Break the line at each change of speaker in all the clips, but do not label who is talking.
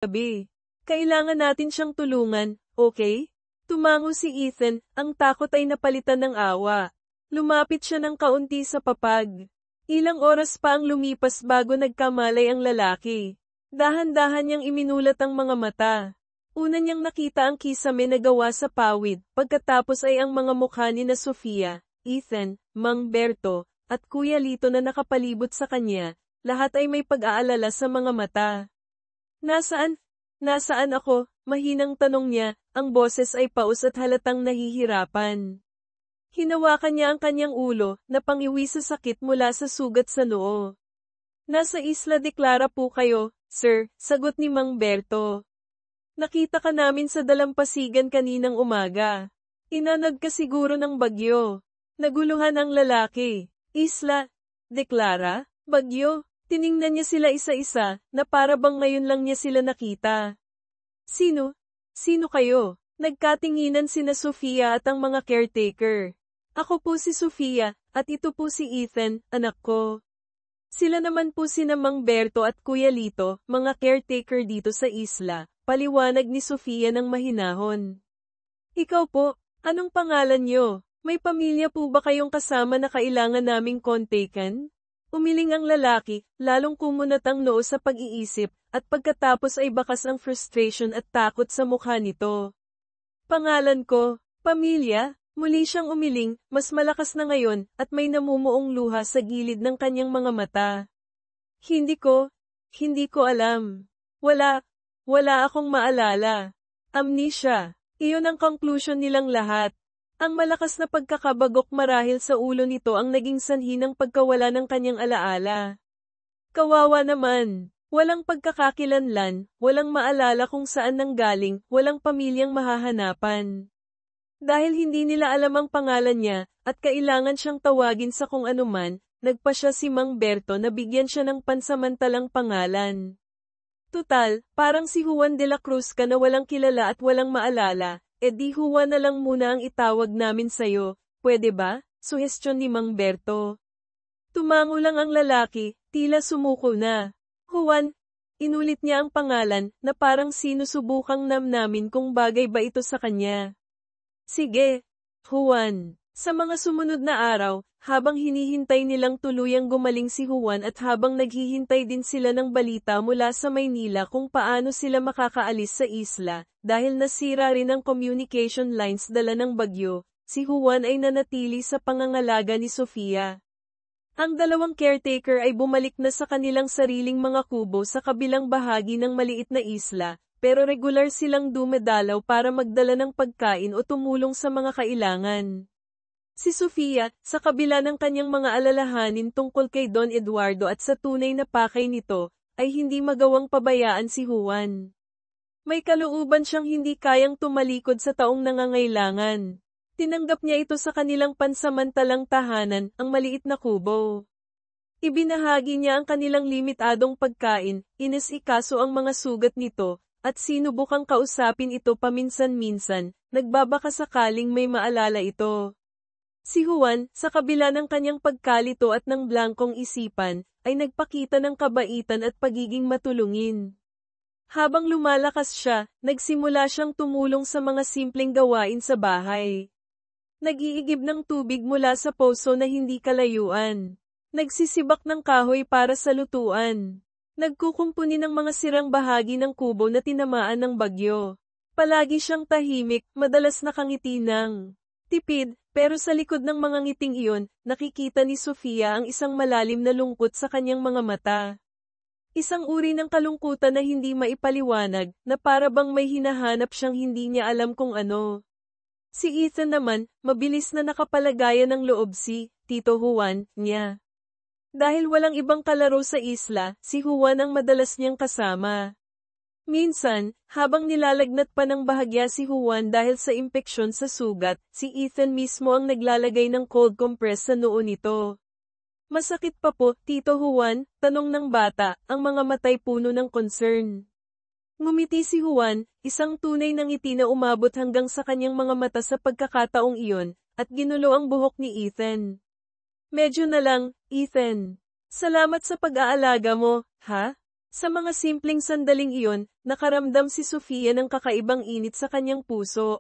gabi. Kailangan natin siyang tulungan, okay? Tumango si Ethan, ang takot ay napalitan ng awa. Lumapit siya ng kaunti sa papag. Ilang oras pa ang lumipas bago nagkamalay ang lalaki. Dahan-dahan niyang iminulat ang mga mata. Una niyang nakita ang kisame na gawa sa pawid, pagkatapos ay ang mga mukha ni na Sofia, Ethan, Mang Berto, at Kuya Lito na nakapalibot sa kanya, lahat ay may pag-aalala sa mga mata. Nasaan? Nasaan ako? Mahinang tanong niya, ang boses ay paus at halatang nahihirapan. Hinawakan niya ang kanyang ulo, na pangiwi sa sakit mula sa sugat sa noo. Nasa Isla de Clara po kayo, sir, sagot ni Mang Berto. Nakita ka namin sa dalampasigan kaninang umaga. Inanad ka siguro ng bagyo. Naguluhan ang lalaki. Isla de Clara? Bagyo? Tiningnan niya sila isa-isa, na para bang ngayon lang niya sila nakita. Sino? Sino kayo? Nagkatinginan sina Sofia at ang mga caretaker. Ako po si Sofia, at ito po si Ethan, anak ko. Sila naman po sina Mang Berto at Kuya Lito, mga caretaker dito sa isla, paliwanag ni Sofia ng mahinahon. Ikaw po, anong pangalan niyo? May pamilya po ba kayong kasama na kailangan naming kontakan? Umiling ang lalaki, lalong kumunat ang noo sa pag-iisip, at pagkatapos ay bakas ang frustration at takot sa mukha nito. Pangalan ko, pamilya, muli siyang umiling, mas malakas na ngayon, at may namumuong luha sa gilid ng kanyang mga mata. Hindi ko alam. Wala akong maalala. Amnesia. Iyon ang conclusion nilang lahat. Ang malakas na pagkakabagok marahil sa ulo nito ang naging sanhi ng pagkawala ng kanyang alaala. Kawawa naman. Walang pagkakakilanlan, walang maalala kung saan nanggaling, walang pamilyang mahahanapan. Dahil hindi nila alam ang pangalan niya, at kailangan siyang tawagin sa kung anuman, nagpa siya si Mang Berto na bigyan siya ng pansamantalang pangalan. Tutal, parang si Juan de la Cruz ka na walang kilala at walang maalala. Di Juan na lang muna ang itawag namin sayo, pwede ba? Suhestyon ni Mang Berto. Tumango lang ang lalaki, tila sumuko na. Juan, inulit niya ang pangalan, na parang sinusubukang namnamin kung bagay ba ito sa kanya. Sige, Juan. Sa mga sumunod na araw, habang hinihintay nilang tuluyang gumaling si Juan at habang naghihintay din sila ng balita mula sa Maynila kung paano sila makakaalis sa isla, dahil nasira rin ang communication lines dala ng bagyo, si Juan ay nanatili sa pangangalaga ni Sofia. Ang dalawang caretaker ay bumalik na sa kanilang sariling mga kubo sa kabilang bahagi ng maliit na isla, pero regular silang dumadalaw para magdala ng pagkain o tumulong sa mga kailangan. Si Sofia, sa kabila ng kanyang mga alalahanin tungkol kay Don Eduardo at sa tunay na pakay nito, ay hindi magawang pabayaan si Juan. May kalooban siyang hindi kayang tumalikod sa taong nangangailangan. Tinanggap niya ito sa kanilang pansamantalang tahanan, ang maliit na kubo. Ibinahagi niya ang kanilang limitadong pagkain, inisikaso ang mga sugat nito, at sinubukang kausapin ito paminsan-minsan, nagbabaka sakaling may maalala ito. Si Juan, sa kabila ng kanyang pagkalito at ng blangkong isipan, ay nagpakita ng kabaitan at pagiging matulungin. Habang lumalakas siya, nagsimula siyang tumulong sa mga simpleng gawain sa bahay. Nag-iigib ng tubig mula sa poso na hindi kalayuan. Nagsisibak ng kahoy para sa lutuan. Nagkukumpuni ng mga sirang bahagi ng kubo na tinamaan ng bagyo. Palagi siyang tahimik, madalas nakangiti ng tipid, pero sa likod ng mga ngiting iyon, nakikita ni Sofia ang isang malalim na lungkot sa kanyang mga mata. Isang uri ng kalungkutan na hindi maipaliwanag, na para bang may hinahanap siyang hindi niya alam kung ano. Si Ethan naman, mabilis na nakapalagayan ng loob si Tito Juan niya. Dahil walang ibang kalaro sa isla, si Juan ang madalas niyang kasama. Minsan, habang nilalagnat pa ng bahagya si Juan dahil sa impeksyon sa sugat, si Ethan mismo ang naglalagay ng cold compress sa noo nito. Masakit pa po, Tito Juan? Tanong ng bata, ang mga matay puno ng concern. Ngumiti si Juan, isang tunay ng ngiti na umabot hanggang sa kanyang mga mata sa pagkakataong iyon, at ginulo ang buhok ni Ethan. Medyo na lang, Ethan. Salamat sa pag-aalaga mo, ha? Sa mga simpleng sandaling iyon, nakaramdam si Sofia ng kakaibang init sa kanyang puso.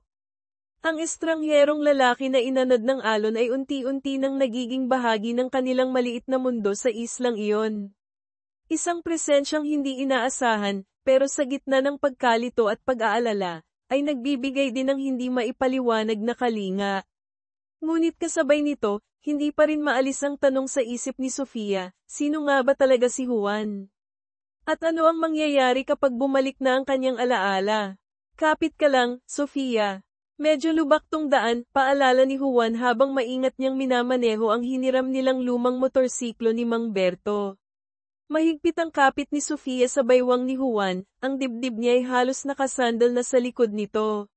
Ang estrangerong lalaki na inanod ng alon ay unti-unti nang nagiging bahagi ng kanilang maliit na mundo sa islang iyon. Isang presensyang hindi inaasahan, pero sa gitna ng pagkalito at pag-aalala, ay nagbibigay din ng hindi maipaliwanag na kalinga. Ngunit kasabay nito, hindi pa rin maalis ang tanong sa isip ni Sofia, sino nga ba talaga si Juan? At ano ang mangyayari kapag bumalik na ang kanyang alaala? Kapit ka lang, Sofia. Medyo lubak tong daan, paalala ni Juan habang maingat niyang minamaneho ang hiniram nilang lumang motorsiklo ni Mang Berto. Mahigpit ang kapit ni Sofia sa baywang ni Juan, ang dibdib niya ay halos nakasandal na sa likod nito.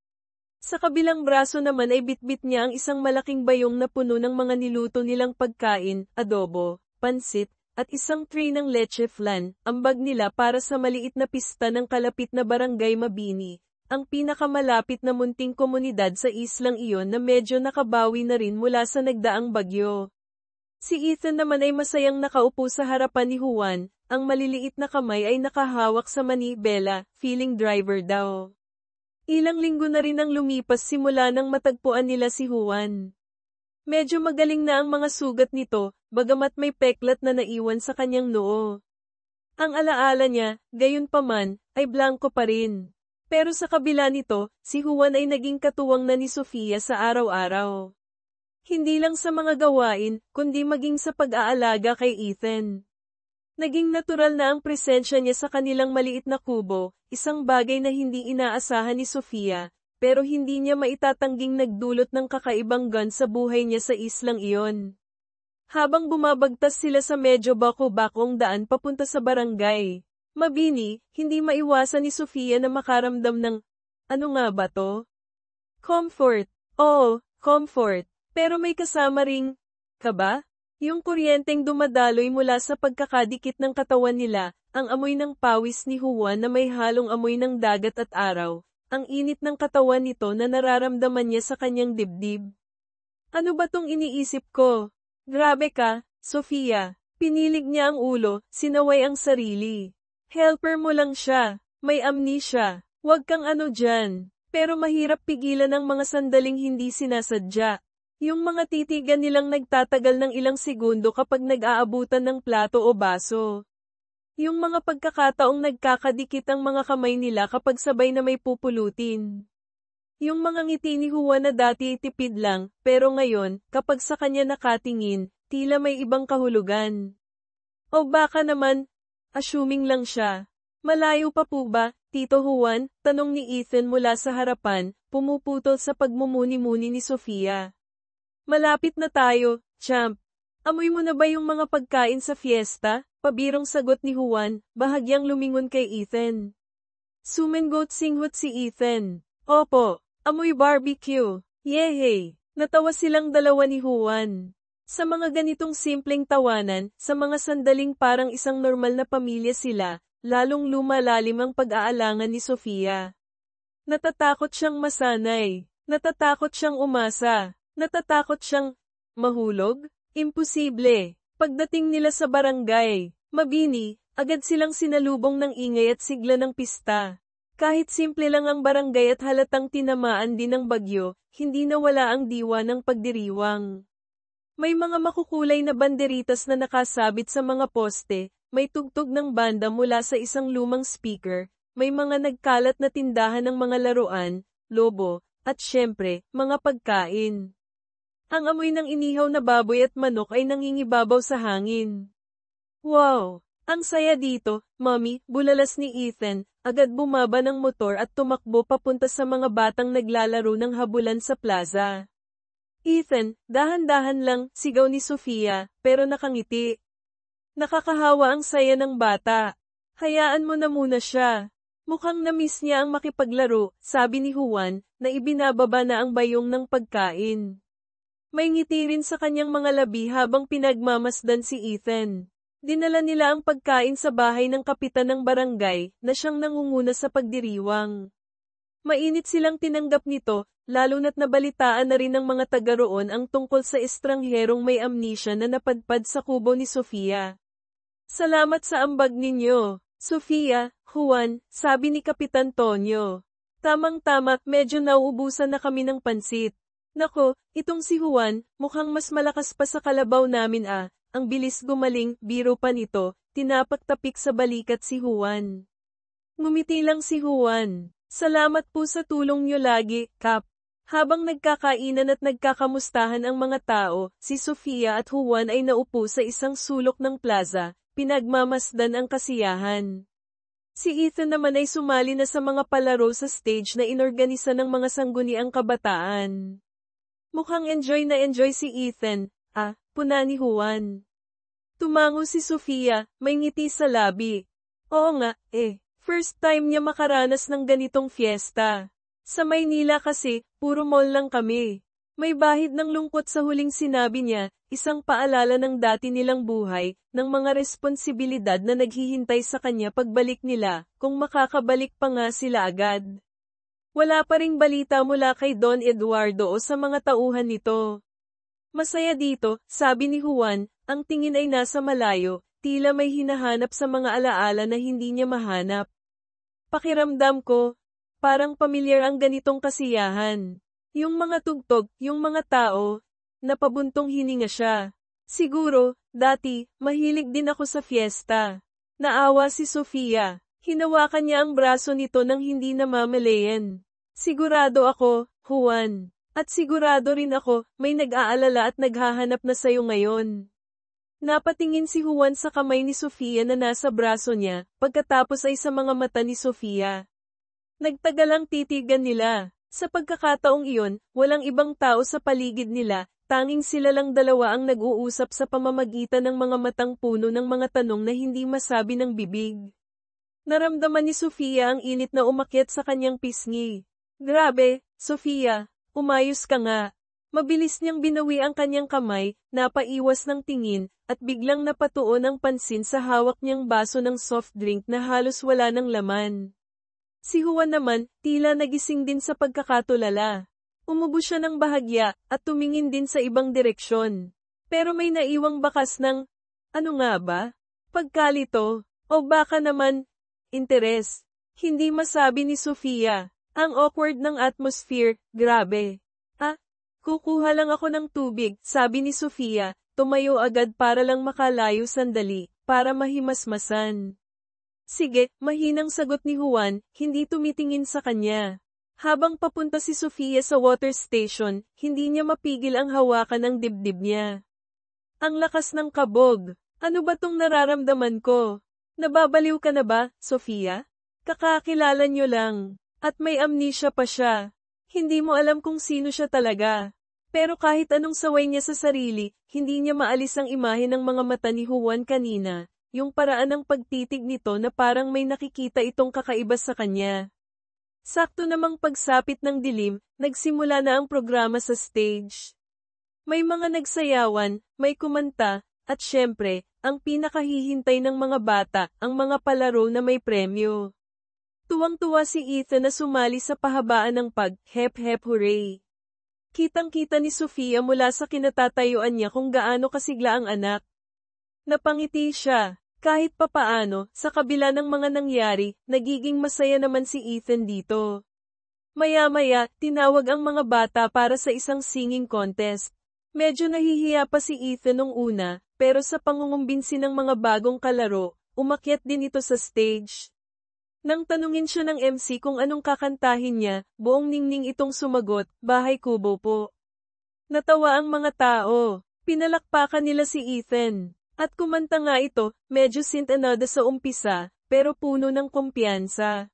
Sa kabilang braso naman ay bitbit niya ang isang malaking bayong na puno ng mga niluto nilang pagkain, adobo, pansit, at isang tray ng leche flan, ambag nila para sa maliit na pista ng kalapit na barangay Mabini, ang pinakamalapit na munting komunidad sa islang iyon na medyo nakabawi na rin mula sa nagdaang bagyo. Si Ethan naman ay masayang nakaupo sa harapan ni Juan, ang maliliit na kamay ay nakahawak sa manibela, feeling driver daw. Ilang linggo na rin ang lumipas simula nang matagpuan nila si Juan. Medyo magaling na ang mga sugat nito, bagamat may peklat na naiwan sa kanyang noo. Ang alaala niya, gayunpaman, ay blanko pa rin. Pero sa kabila nito, si Juan ay naging katuwang na ni Sofia sa araw-araw. Hindi lang sa mga gawain, kundi maging sa pag-aalaga kay Ethan. Naging natural na ang presensya niya sa kanilang maliit na kubo, isang bagay na hindi inaasahan ni Sofia, pero hindi niya maitatangging nagdulot ng kakaibang gan sa buhay niya sa islang iyon. Habang bumabagtas sila sa medyo bako-bakong daan papunta sa barangay Mabini, hindi maiwasan ni Sofia na makaramdam ng, ano nga ba to? Comfort. Oo, comfort. Pero may kasama ring, kaba? Yung kuryenteng dumadaloy mula sa pagkakadikit ng katawan nila, ang amoy ng pawis ni Juan na may halong amoy ng dagat at araw, ang init ng katawan nito na nararamdaman niya sa kanyang dibdib. Ano ba tong iniisip ko? Grabe ka, Sofia. Pinilig niya ang ulo, sinaway ang sarili. Helper mo lang siya, may amnesia. Huwag kang ano dyan. Pero mahirap pigilan ang mga sandaling hindi sinasadya. Yung mga titigan nilang nagtatagal ng ilang segundo kapag nag-aabutan ng plato o baso. Yung mga pagkakataong nagkakadikit ang mga kamay nila kapag sabay na may pupulutin. Yung mga ngiti ni Juan na dati tipid lang, pero ngayon, kapag sa kanya nakatingin, tila may ibang kahulugan. O baka naman, assuming lang siya. Malayo pa po ba, Tito Juan? Tanong ni Ethan mula sa harapan, pumuputol sa pagmumuni-muni ni Sofia. Malapit na tayo, champ. Amoy mo na ba yung mga pagkain sa fiesta? Pabirong sagot ni Juan, bahagyang lumingon kay Ethan. Sumengot singhot si Ethan. Opo, amoy barbecue. Yehey! Natawa silang dalawa ni Juan. Sa mga ganitong simpleng tawanan, sa mga sandaling parang isang normal na pamilya sila, lalong lumalalim ang pag-aalangan ni Sofia. Natatakot siyang masanay. Natatakot siyang umasa. Natatakot siyang mahulog? Imposible. Pagdating nila sa barangay Mabini, agad silang sinalubong ng ingay at sigla ng pista. Kahit simple lang ang barangay at halatang tinamaan din ng bagyo, hindi nawala ang diwa ng pagdiriwang. May mga makukulay na banderitas na nakasabit sa mga poste, may tugtog ng banda mula sa isang lumang speaker, may mga nagkalat na tindahan ng mga laruan, lobo, at syempre, mga pagkain. Ang amoy ng inihaw na baboy at manok ay nangingibabaw sa hangin. Wow! Ang saya dito, Mommy, bulalas ni Ethan, agad bumaba ng motor at tumakbo papunta sa mga batang naglalaro ng habulan sa plaza. Ethan, dahan-dahan lang, sigaw ni Sofia, pero nakangiti. Nakakahawa ang saya ng bata. Hayaan mo na muna siya. Mukhang na-miss niya ang makipaglaro, sabi ni Juan, na ibinababa na ang bayong ng pagkain. May ngiti rin sa kanyang mga labi habang pinagmamasdan si Ethan. Dinala nila ang pagkain sa bahay ng kapitan ng barangay, na siyang nangunguna sa pagdiriwang. Mainit silang tinanggap nito, lalo na't nabalitaan na rin ng mga taga roon ang tungkol sa estrangherong may amnesia na napadpad sa kubo ni Sofia. Salamat sa ambag ninyo, Sofia, Juan, sabi ni Kapitan Tonyo. Tamang-tama, medyo nauubusan na kami ng pansit. Nako, itong si Juan, mukhang mas malakas pa sa kalabaw namin ah. Ang bilis gumaling, biro pa nito, tinapak-tapik sa balikat si Juan. Ngumiti lang si Juan. Salamat po sa tulong nyo lagi, Kap. Habang nagkakainan at nagkakamustahan ang mga tao, si Sofia at Juan ay naupo sa isang sulok ng plaza, pinagmamasdan ang kasiyahan. Si Ethan naman ay sumali na sa mga palaro sa stage na inorganisa ng mga sangguniang kabataan. Mukhang enjoy na enjoy si Ethan, puna ni Juan. Tumango si Sofia, may ngiti sa labi. Oo nga, first time niya makaranas ng ganitong fiesta. Sa Maynila kasi, puro mall lang kami. May bahid ng lungkot sa huling sinabi niya, isang paalala ng dati nilang buhay, ng mga responsibilidad na naghihintay sa kanya pagbalik nila, kung makakabalik pa nga sila agad. Wala pa ring balita mula kay Don Eduardo o sa mga tauhan nito. Masaya dito, sabi ni Juan, ang tingin ay nasa malayo, tila may hinahanap sa mga alaala na hindi niya mahanap. Pakiramdam ko, parang pamilyar ang ganitong kasiyahan. Yung mga tugtog, yung mga tao, napabuntong hininga siya. Siguro, dati, mahilig din ako sa fiesta. Naawa si Sofia. Hinawakan niya ang braso nito nang hindi namamalayan. Sigurado ako, Juan. At sigurado rin ako, may nag-aalala at naghahanap na sayo ngayon. Napatingin si Juan sa kamay ni Sofia na nasa braso niya, pagkatapos ay sa mga mata ni Sofia. Nagtagalang titigan nila. Sa pagkakataong iyon, walang ibang tao sa paligid nila, tanging sila lang dalawa ang nag-uusap sa pamamagitan ng mga matang puno ng mga tanong na hindi masabi ng bibig. Naramdaman ni Sofia ang init na umakyat sa kanyang pisngi. Grabe, Sofia, umayos ka nga. Mabilis niyang binawi ang kanyang kamay, napaiwas ng tingin, at biglang napatuon ang pansin sa hawak niyang baso ng soft drink na halos wala ng laman. Si Juan naman, tila nagising din sa pagkakatulala. Umubo siya ng bahagya, at tumingin din sa ibang direksyon. Pero may naiwang bakas ng, ano nga ba? Pagkalito, o baka naman, interes. Hindi masabi ni Sofia. Ang awkward ng atmosphere, grabe. Kukuha lang ako ng tubig, sabi ni Sofia, tumayo agad para lang makalayo sandali, para mahimasmasan. Sige, mahinang sagot ni Juan, hindi tumitingin sa kanya. Habang papunta si Sofia sa water station, hindi niya mapigil ang hawakan ng dibdib niya. Ang lakas ng kabog. Ano ba tong nararamdaman ko? Nababaliw ka na ba, Sofia? Kakakilala niyo lang. At may amnesia pa siya. Hindi mo alam kung sino siya talaga. Pero kahit anong saway niya sa sarili, hindi niya maalis ang imahe ng mga mata ni Juan kanina. Yung paraan ng pagtitig nito na parang may nakikita itong kakaiba sa kanya. Sakto namang pagsapit ng dilim, nagsimula na ang programa sa stage. May mga nagsayawan, may kumanta, at syempre, ang pinakahihintay ng mga bata, ang mga palaro na may premyo. Tuwang-tuwa si Ethan na sumali sa pahabaan ng pag-hep-hep hooray. Kitang-kita ni Sofia mula sa kinatatayuan niya kung gaano kasigla ang anak. Napangiti siya. Kahit papaano, sa kabila ng mga nangyari, nagiging masaya naman si Ethan dito. Maya-maya, tinawag ang mga bata para sa isang singing contest. Medyo nahihiya pa si Ethan nung una, pero sa pangungumbinsi ng mga bagong kalaro, umakyat din ito sa stage. Nang tanungin siya ng MC kung anong kakantahin niya, buong ningning itong sumagot, Bahay Kubo po. Natawa ang mga tao. Pinalakpakan nila si Ethan. At kumanta nga ito, medyo sintanada sa umpisa, pero puno ng kumpiyansa.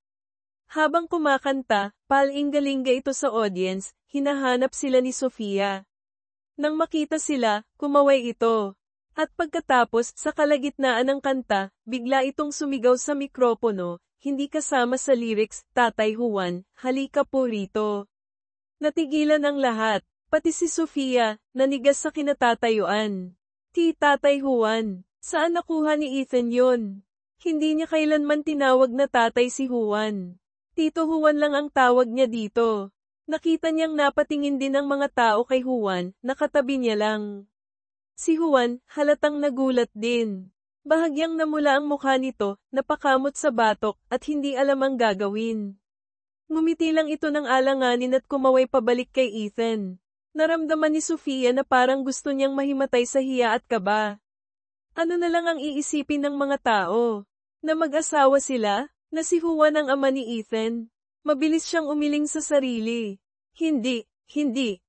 Habang kumakanta, palingalinga ito sa audience, hinahanap sila ni Sofia. Nang makita sila, kumaway ito. At pagkatapos, sa kalagitnaan ng kanta, bigla itong sumigaw sa mikropono, hindi kasama sa lyrics, Tatay Juan, halika po rito. Natigilan ang lahat, pati si Sofia, nanigas sa kinatatayuan. Tatay Juan, saan nakuha ni Ethan yun? Hindi niya kailanman tinawag na tatay si Juan. Tito Juan lang ang tawag niya dito. Nakita niyang napatingin din ang mga tao kay Juan, nakatabi niya lang. Si Juan, halatang nagulat din. Bahagyang namula ang mukha nito, napakamot sa batok, at hindi alam ang gagawin. Ngumiti lang ito ng alanganin at kumaway pabalik kay Ethan. Naramdaman ni Sofia na parang gusto niyang mahimatay sa hiya at kaba. Ano na lang ang iisipin ng mga tao? Na mag-asawa sila? Na si Juan ang ama ni Ethan? Mabilis siyang umiling sa sarili. Hindi.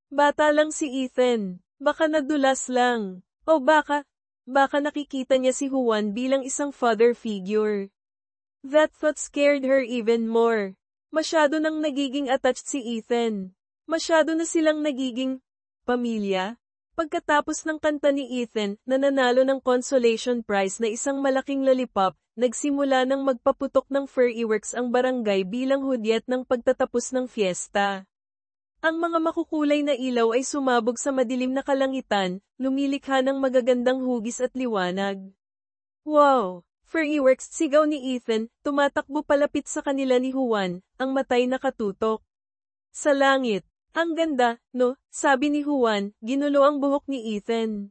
Bata lang si Ethan. Baka nadulas lang. O baka nakikita niya si Juan bilang isang father figure. That thought scared her even more. Masyado nang nagiging attached si Ethan. Masyado na silang nagiging pamilya. Pagkatapos ng kanta ni Ethan na nanalo ng consolation prize na isang malaking lollipop, nagsimula ng magpaputok ng fireworks ang barangay bilang hudyat ng pagtatapos ng fiesta. Ang mga makukulay na ilaw ay sumabog sa madilim na kalangitan, lumilikha ng magagandang hugis at liwanag. Wow! Fireworks, sigaw ni Ethan, tumatakbo palapit sa kanila ni Juan, ang matay nakatutok. Sa langit. Ang ganda, no? Sabi ni Juan, ginulo ang buhok ni Ethan.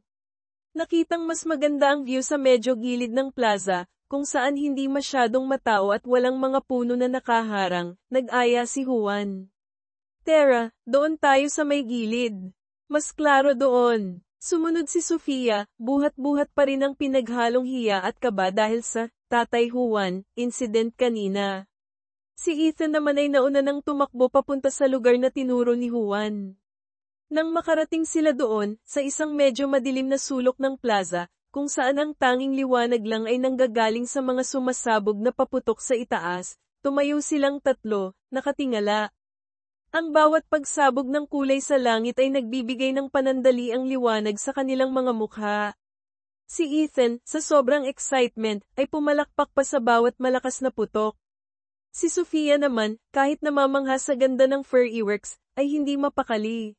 Nakitang mas maganda ang view sa medyo gilid ng plaza, kung saan hindi masyadong matao at walang mga puno na nakaharang, nag-aya si Juan. Tara, doon tayo sa may gilid. Mas klaro doon. Sumunod si Sofia, buhat-buhat pa rin ang pinaghalong hiya at kaba dahil sa Tatay Juan incident kanina. Si Ethan naman ay nauna nang tumakbo papunta sa lugar na tinuro ni Juan. Nang makarating sila doon, sa isang medyo madilim na sulok ng plaza, kung saan ang tanging liwanag lang ay nanggagaling sa mga sumasabog na paputok sa itaas, tumayo silang tatlo, nakatingala. Ang bawat pagsabog ng kulay sa langit ay nagbibigay ng panandaliang liwanag sa kanilang mga mukha. Si Ethan, sa sobrang excitement, ay pumalakpak pa sa bawat malakas na putok. Si Sofia naman, kahit namamangha sa ganda ng fireworks, ay hindi mapakali.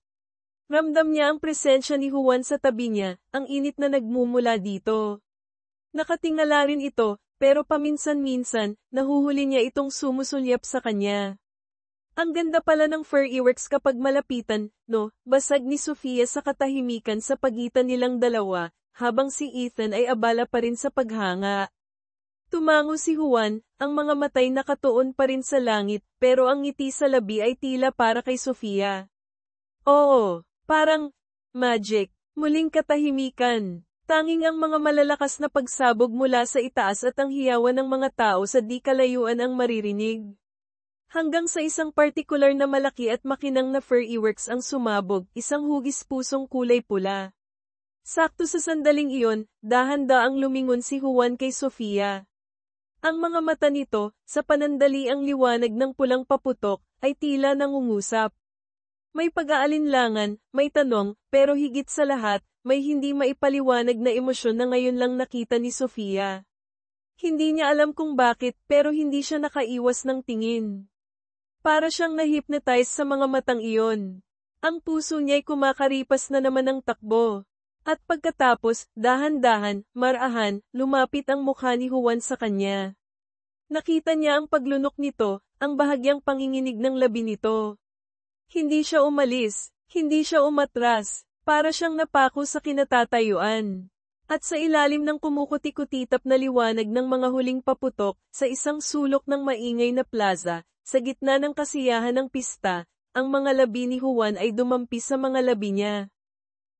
Ramdam niya ang presensya ni Juan sa tabi niya, ang init na nagmumula dito. Nakatingala rin ito, pero paminsan-minsan, nahuhuli niya itong sumusulyap sa kanya. Ang ganda pala ng fireworks kapag malapitan, no? Basag ni Sofia sa katahimikan sa pagitan nilang dalawa, habang si Ethan ay abala pa rin sa paghanga. Tumango si Juan, ang mga matay nakatuon pa rin sa langit, pero ang ngiti sa labi ay tila para kay Sofia. Oo, parang magic, muling katahimikan. Tanging ang mga malalakas na pagsabog mula sa itaas at ang hiyawan ng mga tao sa di kalayuan ang maririnig. Hanggang sa isang partikular na malaki at makinang na fireworks ang sumabog, isang hugis pusong kulay pula. Sakto sa sandaling iyon, dahan-daang lumingon si Juan kay Sofia. Ang mga mata nito, sa panandaliang liwanag ng pulang paputok, ay tila nangungusap. May pag-aalinlangan, may tanong, pero higit sa lahat, may hindi maipaliwanag na emosyon na ngayon lang nakita ni Sofia. Hindi niya alam kung bakit, pero hindi siya nakaiwas ng tingin. Para siyang na-hypnotize sa mga matang iyon. Ang puso niya'y kumakaripas na naman ng takbo. At pagkatapos, dahan-dahan, marahan, lumapit ang mukha ni Juan sa kanya. Nakita niya ang paglunok nito, ang bahagyang panginginig ng labi nito. Hindi siya umalis, hindi siya umatras, para siyang napako sa kinatatayuan. At sa ilalim ng kumukuti-kutitap na liwanag ng mga huling paputok, sa isang sulok ng maingay na plaza, sa gitna ng kasiyahan ng pista, ang mga labi ni Juan ay dumampi sa mga labi niya.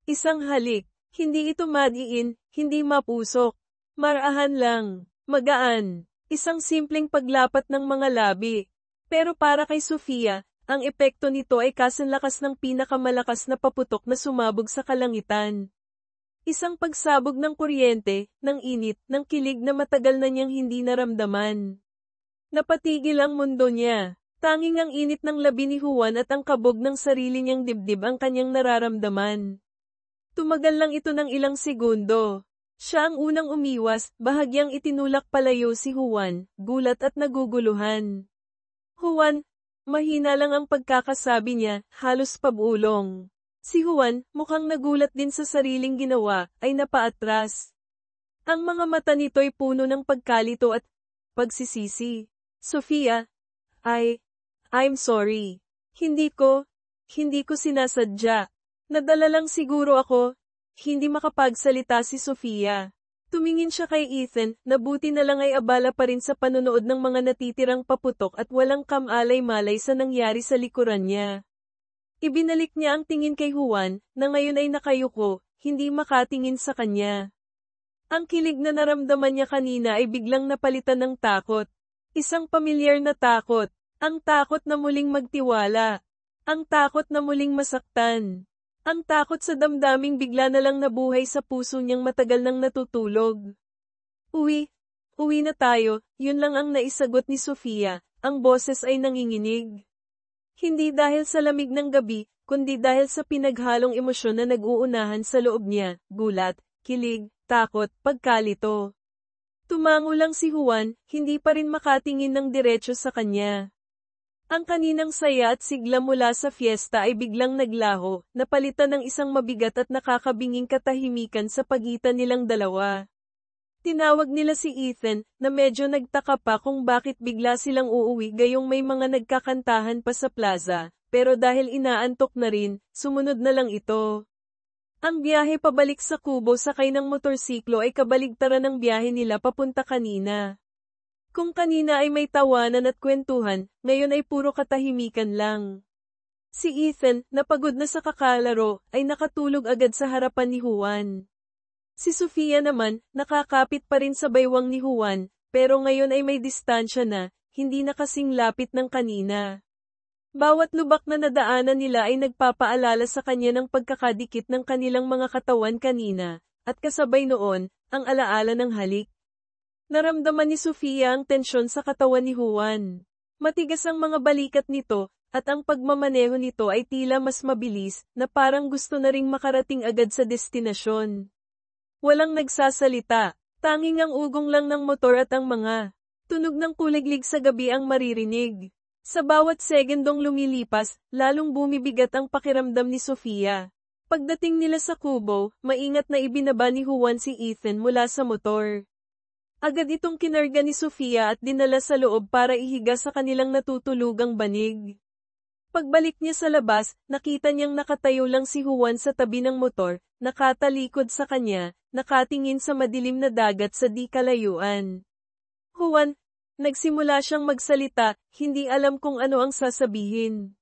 Isang halik, hindi ito madiin, hindi mapusok. Marahan lang, magaan, isang simpleng paglapat ng mga labi. Pero para kay Sofia, ang epekto nito ay kasanlakas ng pinakamalakas na paputok na sumabog sa kalangitan. Isang pagsabog ng kuryente, ng init, ng kilig na matagal na niyang hindi naramdaman. Napatigil ang mundo niya. Tanging ang init ng labi ni Juan at ang kabog ng sarili niyang dibdib ang kanyang nararamdaman. Tumagal lang ito ng ilang segundo. Siya ang unang umiwas, bahagyang itinulak palayo si Juan, gulat at naguguluhan. Juan, mahina lang ang pagkakasabi niya, halos pabulong. Si Juan, mukhang nagulat din sa sariling ginawa, ay napaatras. Ang mga mata nito'y puno ng pagkalito at pagsisisi. Sofia, I'm sorry. Hindi ko sinasadya. Nadala lang siguro ako. Hindi makapagsalita si Sofia. Tumingin siya kay Ethan, na buti na lang ay abala pa rin sa panonood ng mga natitirang paputok at walang kamalay-malay sa nangyari sa likuran niya. Ibinalik niya ang tingin kay Juan, na ngayon ay nakayuko, hindi makatingin sa kanya. Ang kilig na naramdaman niya kanina ay biglang napalitan ng takot. Isang pamilyar na takot. Ang takot na muling magtiwala. Ang takot na muling masaktan. Ang takot sa damdaming bigla na lang nabuhay sa puso niyang matagal nang natutulog. Uwi na tayo, yun lang ang naisagot ni Sofia, ang boses ay nanginginig. Hindi dahil sa lamig ng gabi, kundi dahil sa pinaghalong emosyon na nag-uunahan sa loob niya, gulat, kilig, takot, pagkalito. Tumango lang si Juan, hindi pa rin makatingin ng diretso sa kanya. Ang kaninang saya at sigla mula sa fiesta ay biglang naglaho, napalitan ng isang mabigat at nakakabinging katahimikan sa pagitan nilang dalawa. Tinawag nila si Ethan, na medyo nagtaka pa kung bakit bigla silang uuwi gayong may mga nagkakantahan pa sa plaza, pero dahil inaantok na rin, sumunod na lang ito. Ang biyahe pabalik sa Kubo sakay ng motorsiklo ay kabaligtaran ng biyahe nila papunta kanina. Kung kanina ay may tawanan at kwentuhan, ngayon ay puro katahimikan lang. Si Ethan, na pagod na sa kakalaro, ay nakatulog agad sa harapan ni Juan. Si Sofia naman, nakakapit pa rin sa baywang ni Juan, pero ngayon ay may distansya na, hindi na kasing lapit ng kanina. Bawat lubak na nadaanan nila ay nagpapaalala sa kanya ng pagkakadikit ng kanilang mga katawan kanina, at kasabay noon, ang alaala ng halik. Naramdaman ni Sofia ang tensyon sa katawan ni Juan. Matigas ang mga balikat nito, at ang pagmamaneho nito ay tila mas mabilis, na parang gusto na ring makarating agad sa destinasyon. Walang nagsasalita, tanging ang ugong lang ng motor at ang mga tunog ng kuliglig sa gabi ang maririnig. Sa bawat segundong lumilipas, lalong bumibigat ang pakiramdam ni Sofia. Pagdating nila sa Kubo, maingat na ibinaba ni Juan si Ethan mula sa motor. Agad itong kinarga ni Sofia at dinala sa loob para ihiga sa kanilang natutulugang banig. Pagbalik niya sa labas, nakita niyang nakatayo lang si Juan sa tabi ng motor, nakatalikod sa kanya, nakatingin sa madilim na dagat sa di kalayuan. Juan, nagsimula siyang magsalita, hindi alam kung ano ang sasabihin.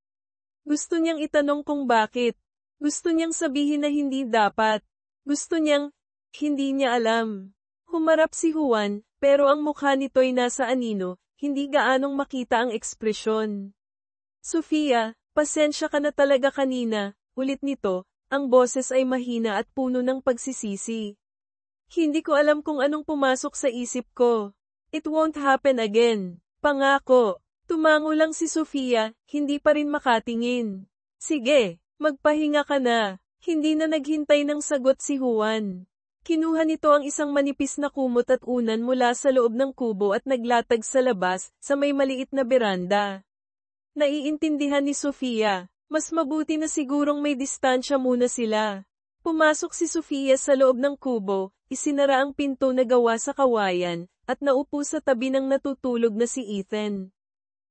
Gusto niyang itanong kung bakit. Gusto niyang sabihin na hindi dapat. Gusto niyang, hindi niya alam. Humarap si Juan, pero ang mukha nito'y nasa anino, hindi gaanong makita ang ekspresyon. Sofia, pasensya ka na talaga kanina, ulit nito, ang boses ay mahina at puno ng pagsisisi. Hindi ko alam kung anong pumasok sa isip ko. It won't happen again. Pangako. Tumango lang si Sofia, hindi pa rin makatingin. Sige, magpahinga ka na. Hindi na naghintay ng sagot si Juan. Kinuha nito ang isang manipis na kumot at unan mula sa loob ng kubo at naglatag sa labas, sa may maliit na beranda. Naiintindihan ni Sofia, mas mabuti na sigurong may distansya muna sila. Pumasok si Sofia sa loob ng kubo, isinara ang pinto na gawa sa kawayan, at naupo sa tabi ng natutulog na si Ethan.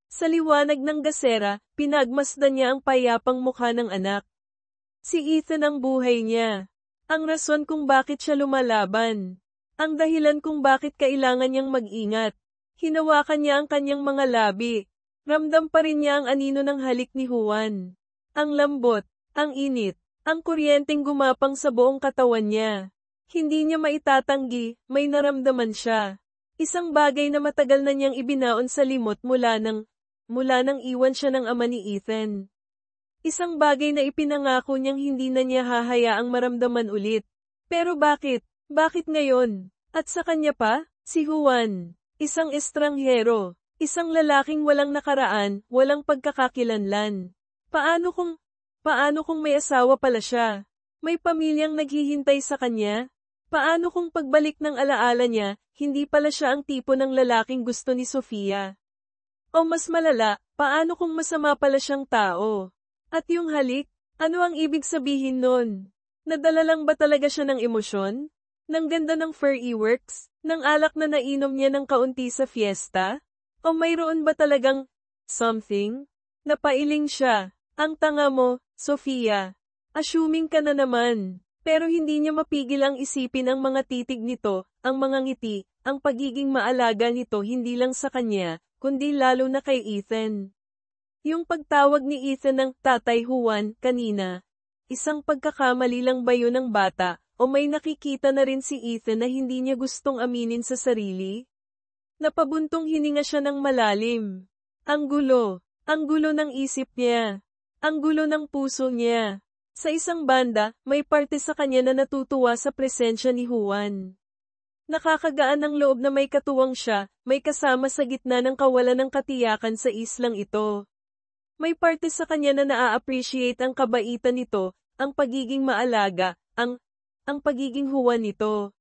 Sa liwanag ng gasera, pinagmasdan niya ang payapang mukha ng anak. Si Ethan ang buhay niya. Ang rason kung bakit siya lumalaban. Ang dahilan kung bakit kailangan niyang mag-ingat. Hinawakan niya ang kanyang mga labi. Ramdam pa rin niya ang anino ng halik ni Juan. Ang lambot, ang init, ang kuryenteng gumapang sa buong katawan niya. Hindi niya maitatanggi, may naramdaman siya. Isang bagay na matagal na niyang ibinaon sa limot mula nang iwan siya ng ama ni Ethan. Isang bagay na ipinangako niyang hindi na niya hahayaang maramdaman ulit. Pero bakit? Bakit ngayon? At sa kanya pa, si Juan. Isang estranghero. Isang lalaking walang nakaraan, walang pagkakakilanlan. Paano kung may asawa pala siya? May pamilyang naghihintay sa kanya? Paano kung pagbalik ng alaala niya, hindi pala siya ang tipo ng lalaking gusto ni Sofia? O mas malala, paano kung masama pala siyang tao? At yung halik, ano ang ibig sabihin nun? Nadala lang ba talaga siya ng emosyon? Ng ganda ng fireworks? Ng alak na nainom niya ng kaunti sa fiesta? O mayroon ba talagang something? Napailing siya. Ang tanga mo, Sofia. Assuming ka na naman. Pero hindi niya mapigil ang isipin ang mga titig nito, ang mga ngiti, ang pagiging maalaga nito hindi lang sa kanya, kundi lalo na kay Ethan. Yung pagtawag ni Ethan ng Tatay Juan kanina, isang pagkakamali lang ba yun ng bata, o may nakikita na rin si Ethan na hindi niya gustong aminin sa sarili? Napabuntong hininga siya ng malalim. Ang gulo ng isip niya. Ang gulo ng puso niya. Sa isang banda, may parte sa kanya na natutuwa sa presensya ni Juan. Nakakagaan ng loob na may katuwang siya, may kasama sa gitna ng kawalan ng katiyakan sa islang ito. May parte sa kanya na naa-appreciate ang kabaitan nito, ang pagiging maalaga, ang pagiging Juan nito.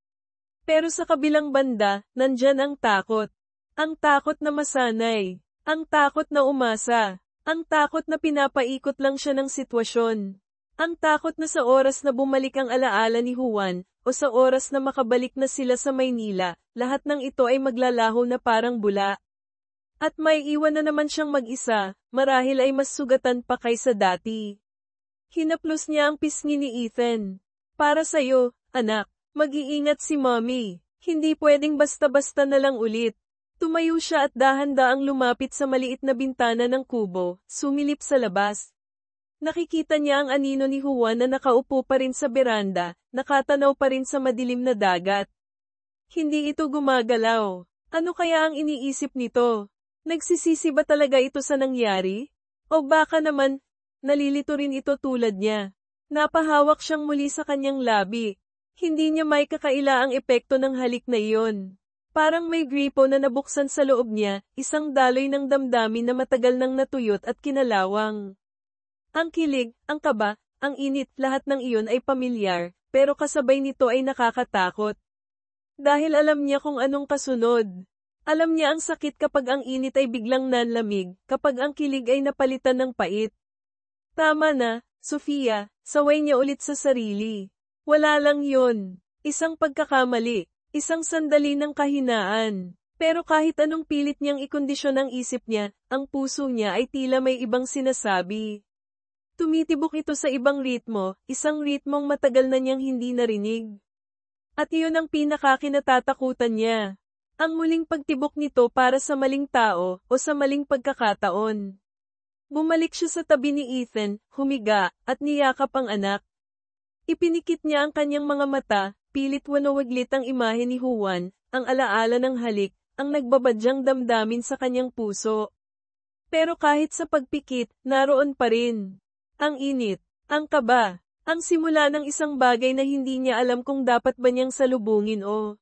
Pero sa kabilang banda, nandyan ang takot. Ang takot na masanay. Ang takot na umasa. Ang takot na pinapaikot lang siya ng sitwasyon. Ang takot na sa oras na bumalik ang alaala ni Juan, o sa oras na makabalik na sila sa Maynila, lahat ng ito ay maglalaho na parang bula. At may iwan na naman siyang mag-isa, marahil ay mas sugatan pa kaysa dati. Hinaplos niya ang pisngi ni Ethan. Para sa'yo, anak, mag-iingat si mommy. Hindi pwedeng basta-basta na lang ulit. Tumayo siya at dahan-daang lumapit sa maliit na bintana ng kubo, sumilip sa labas. Nakikita niya ang anino ni Juan na nakaupo pa rin sa beranda, nakatanaw pa rin sa madilim na dagat. Hindi ito gumagalaw. Ano kaya ang iniisip nito? Nagsisisi ba talaga ito sa nangyari? O baka naman, nalilito rin ito tulad niya. Napahawak siyang muli sa kanyang labi. Hindi niya may kakaila ang epekto ng halik na iyon. Parang may gripo na nabuksan sa loob niya, isang daloy ng damdamin na matagal nang natuyot at kinalawang. Ang kilig, ang kaba, ang init, lahat ng iyon ay pamilyar, pero kasabay nito ay nakakatakot. Dahil alam niya kung anong kasunod. Alam niya ang sakit kapag ang init ay biglang nanlamig, kapag ang kilig ay napalitan ng pait. Tama na, Sofia, saway niya ulit sa sarili. Wala lang yun. Isang pagkakamali, isang sandali ng kahinaan. Pero kahit anong pilit niyang ikondisyon ang isip niya, ang puso niya ay tila may ibang sinasabi. Tumitibok ito sa ibang ritmo, isang ritmong matagal na niyang hindi narinig. At iyon ang pinakakinatatakutan niya. Ang muling pagtibok nito para sa maling tao, o sa maling pagkakataon. Bumalik siya sa tabi ni Ethan, humiga, at niyakap ang anak. Ipinikit niya ang kanyang mga mata, pilit wanawaglit ang imahe ni Juan, ang alaala ng halik, ang nagbabadyang damdamin sa kanyang puso. Pero kahit sa pagpikit, naroon pa rin. Ang init, ang kaba, ang simula ng isang bagay na hindi niya alam kung dapat ba niyang salubungin o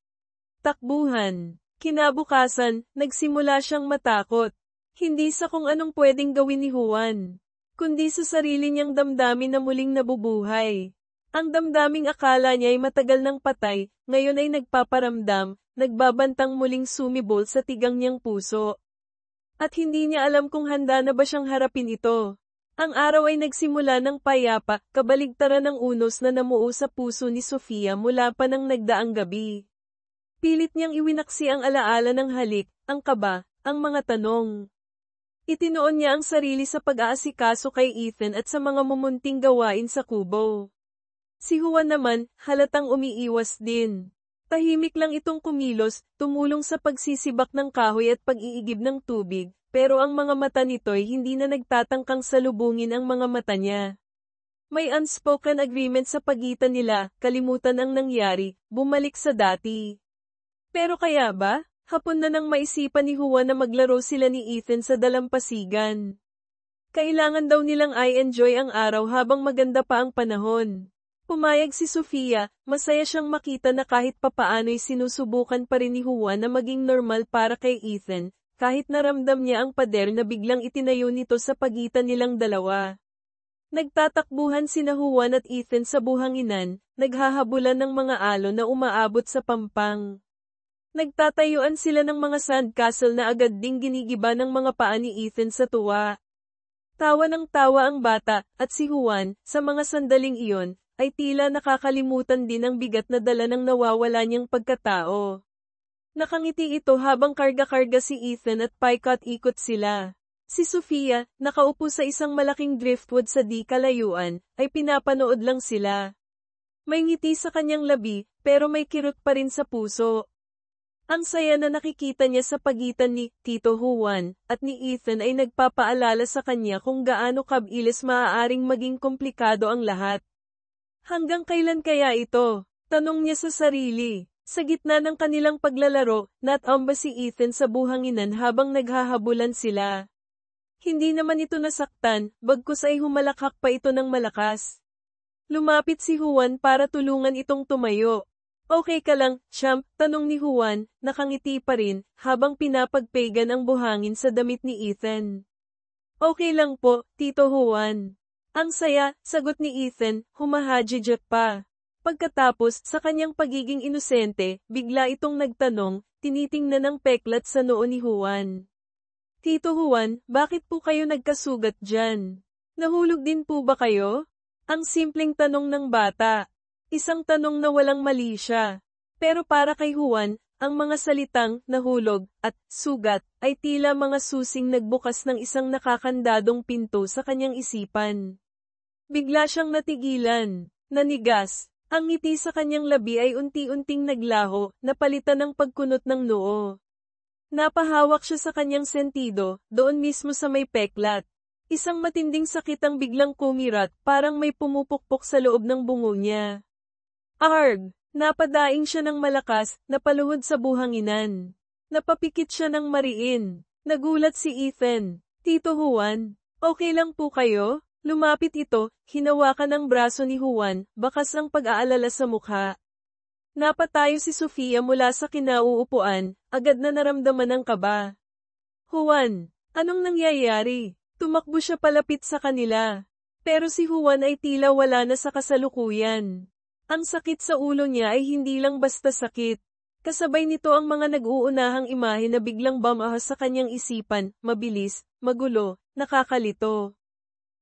takbuhan. Kinabukasan, nagsimula siyang matakot. Hindi sa kung anong pwedeng gawin ni Juan, kundi sa sarili niyang damdamin na muling nabubuhay. Ang damdaming akala niya ay matagal nang patay, ngayon ay nagpaparamdam, nagbabantang muling sumibol sa tigang niyang puso. At hindi niya alam kung handa na ba siyang harapin ito. Ang araw ay nagsimula ng payapa, kabaligtaran ng unos na namuo sa puso ni Sofia mula pa ng nagdaang gabi. Pilit niyang iwinaksi ang alaala ng halik, ang kaba, ang mga tanong. Itinoon niya ang sarili sa pag-aasikaso kay Ethan at sa mga mumunting gawain sa kubo. Si Juan naman, halatang umiiwas din. Tahimik lang itong kumilos, tumulong sa pagsisibak ng kahoy at pag-iigib ng tubig, pero ang mga mata nito'y hindi na nagtatangkang salubungin ang mga mata niya. May unspoken agreement sa pagitan nila, kalimutan ang nangyari, bumalik sa dati. Pero kaya ba? Hapon na nang maisipan ni Juan na maglaro sila ni Ethan sa dalampasigan. Kailangan daw nilang i-enjoy ang araw habang maganda pa ang panahon. Pumayag si Sofia, masaya siyang makita na kahit papaano'y sinusubukan pa rin ni Juan na maging normal para kay Ethan, kahit naramdam niya ang pader na biglang itinayo nito sa pagitan nilang dalawa. Nagtatakbuhan sina Juan at Ethan sa buhanginan, naghahabulan ng mga alon na umaabot sa pampang. Nagtatayuan sila ng mga sandcastle na agad ding ginigiba ng mga paa ni Ethan sa tuwa. Tawa ng tawa ang bata, at si Juan, sa mga sandaling iyon, ay tila nakakalimutan din ang bigat na dala ng nawawala niyang pagkatao. Nakangiti ito habang karga-karga si Ethan at paikot-ikot sila. Si Sofia, nakaupo sa isang malaking driftwood sa di kalayuan, ay pinapanood lang sila. May ngiti sa kanyang labi, pero may kirot pa rin sa puso. Ang saya na nakikita niya sa pagitan ni Tito Juan at ni Ethan ay nagpapaalala sa kanya kung gaano kabilis maaaring maging komplikado ang lahat. Hanggang kailan kaya ito? Tanong niya sa sarili. Sa gitna ng kanilang paglalaro, natamba si Ethan sa buhanginan habang naghahabulan sila. Hindi naman ito nasaktan, bagkus ay humalakhak pa ito ng malakas. Lumapit si Juan para tulungan itong tumayo. Okay ka lang, champ? Tanong ni Juan, nakangiti pa rin, habang pinapagpegan ang buhangin sa damit ni Ethan. Okay lang po, Tito Juan. Ang saya, sagot ni Ethan, humahajijat pa. Pagkatapos, sa kanyang pagiging inosente, bigla itong nagtanong, tinitingnan ng peklat sa noo ni Juan. Tito Juan, bakit po kayo nagkasugat dyan? Nahulog din po ba kayo? Ang simpleng tanong ng bata. Isang tanong na walang mali siya. Pero para kay Juan, ang mga salitang nahulog at sugat ay tila mga susing nagbukas ng isang nakakandadong pinto sa kanyang isipan. Bigla siyang natigilan, nanigas. Ang ngiti sa kanyang labi ay unti-unting naglaho, napalitan ng pagkunot ng noo. Napahawak siya sa kanyang sentido, doon mismo sa may peklat. Isang matinding sakit ang biglang kumirat, parang may pumupukpok sa loob ng bungo niya. Arg! Napadaing siya ng malakas, napaluhod sa buhanginan. Napapikit siya ng mariin. Nagulat si Ethan. Tito Juan, okay lang po kayo? Lumapit ito, hinawakan ang braso ni Juan, bakas ang pag-aalala sa mukha. Napatayo si Sofia mula sa kinauupuan, agad na naramdaman ang kaba. Juan, anong nangyayari? Tumakbo siya palapit sa kanila. Pero si Juan ay tila wala na sa kasalukuyan. Ang sakit sa ulo niya ay hindi lang basta sakit. Kasabay nito ang mga nag-uunahang imahe na biglang bumahas sa kanyang isipan, mabilis, magulo, nakakalito.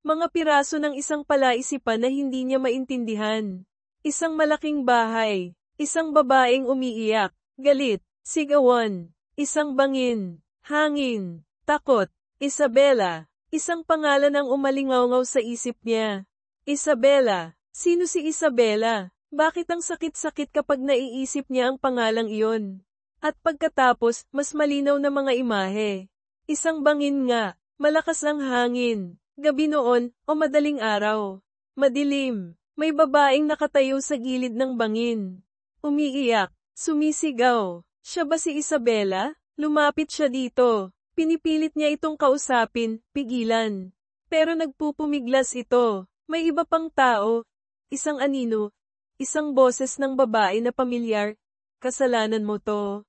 Mga piraso ng isang palaisipan na hindi niya maintindihan. Isang malaking bahay, isang babaeng umiiyak, galit, sigawan, isang bangin, hangin, takot, Isabela. Isang pangalan ang umalingaw-ngaw sa isip niya. Isabela. Sino si Isabela? Bakit ang sakit-sakit kapag naiisip niya ang pangalang iyon? At pagkatapos, mas malinaw na mga imahe. Isang bangin nga, malakas ang hangin, gabi noon, o madaling araw. Madilim, may babaeng nakatayo sa gilid ng bangin. Umiiyak, sumisigaw. Siya ba si Isabela? Lumapit siya dito. Pinipilit niya itong kausapin, pigilan. Pero nagpupumiglas ito. May iba pang tao. Isang anino. Isang boses ng babae na pamilyar. Kasalanan mo to.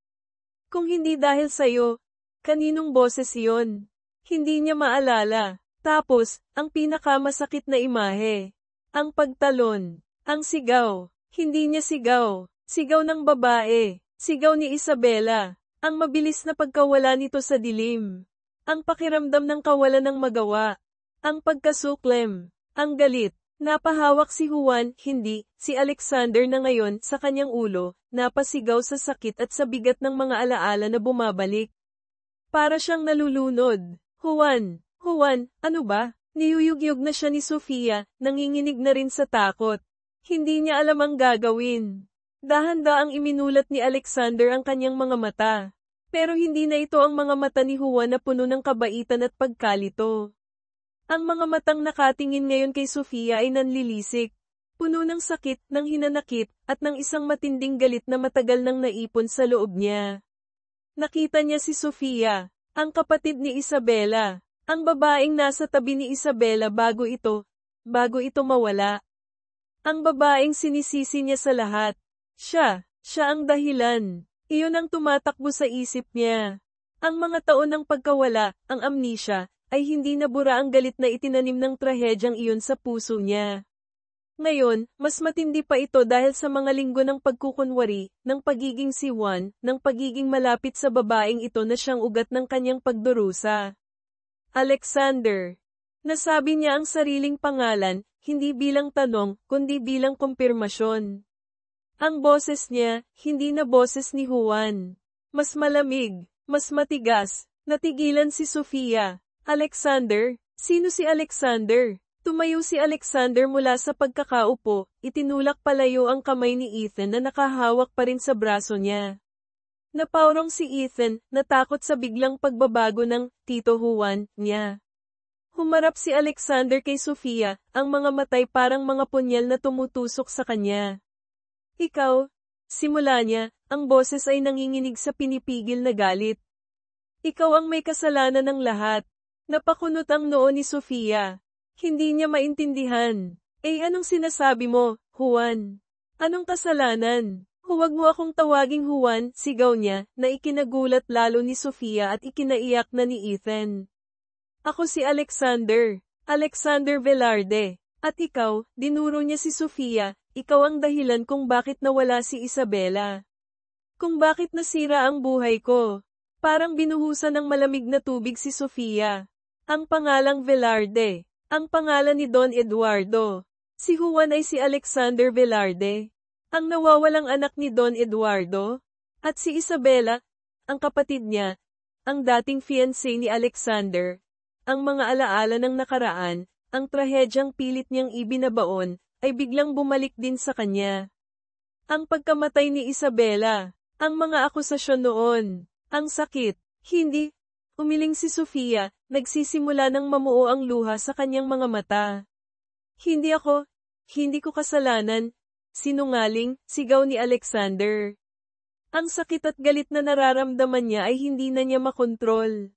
Kung hindi dahil sa'yo, kaninong boses iyon? Hindi niya maalala. Tapos, ang pinakamasakit na imahe. Ang pagtalon. Ang sigaw. Hindi niya sigaw. Sigaw ng babae. Sigaw ni Isabela. Ang mabilis na pagkawala nito sa dilim. Ang pakiramdam ng kawalan ng magawa. Ang pagkasuklem. Ang galit. Napahawak si Juan, hindi, si Alexander na ngayon, sa kanyang ulo, napasigaw sa sakit at sa bigat ng mga alaala na bumabalik. Para siyang nalulunod. Juan, ano ba? Niyuyugyug na siya ni Sofia, nanginginig na rin sa takot. Hindi niya alam ang gagawin. Dahan-daang iminulat ni Alexander ang kanyang mga mata. Pero hindi na ito ang mga mata ni Juan na puno ng kabaitan at pagkalito. Ang mga matang nakatingin ngayon kay Sofia ay nanlilisik. Puno ng sakit, ng hinanakit, at ng isang matinding galit na matagal nang naipon sa loob niya. Nakita niya si Sofia, ang kapatid ni Isabela, ang babaeng nasa tabi ni Isabela bago ito mawala. Ang babaeng sinisisi niya sa lahat. Siya ang dahilan. Iyon ang tumatakbo sa isip niya. Ang mga taon ng pagkawala, ang amnesia, ay hindi nabura ang galit na itinanim ng trahedyang iyon sa puso niya. Ngayon, mas matindi pa ito dahil sa mga linggo ng pagkukunwari, ng pagiging si Juan, ng pagiging malapit sa babaeng ito na siyang ugat ng kanyang pagdurusa. Alexander. Nasabi niya ang sariling pangalan, hindi bilang tanong, kundi bilang kumpirmasyon. Ang boses niya, hindi na boses ni Juan. Mas malamig, mas matigas, natigilan si Sofia. Alexander? Sino si Alexander? Tumayo si Alexander mula sa pagkakaupo, itinulak palayo ang kamay ni Ethan na nakahawak pa rin sa braso niya. Napaurong si Ethan, natakot sa biglang pagbabago ng Tito Juan niya. Humarap si Alexander kay Sofia, ang mga matay parang mga punyal na tumutusok sa kanya. Ikaw, simula niya, ang boses ay nanginginig sa pinipigil na galit. Ikaw ang may kasalanan ng lahat. Napakunot ang noo ni Sofia. Hindi niya maintindihan. Anong sinasabi mo, Juan? Anong kasalanan? Huwag mo akong tawaging Juan, sigaw niya, na ikinagulat lalo ni Sofia at ikinaiyak na ni Ethan. Ako si Alexander, Alexander Velarde. At ikaw, dinuro niya si Sofia, ikaw ang dahilan kung bakit nawala si Isabela. Kung bakit nasira ang buhay ko. Parang binuhusan ng malamig na tubig si Sofia. Ang pangalang Velarde. Ang pangalan ni Don Eduardo. Si Juan ay si Alexander Velarde. Ang nawawalang anak ni Don Eduardo. At si Isabela, ang kapatid niya, ang dating fiancé ni Alexander. Ang mga alaala ng nakaraan, ang trahedyang pilit niyang ibinabaon, ay biglang bumalik din sa kanya. Ang pagkamatay ni Isabela, ang mga akusasyon noon, ang sakit, hindi. Umiling si Sofia, nagsisimula ng mamuo ang luha sa kanyang mga mata. Hindi ko kasalanan, sinungaling, sigaw ni Alexander. Ang sakit at galit na nararamdaman niya ay hindi na niya makontrol.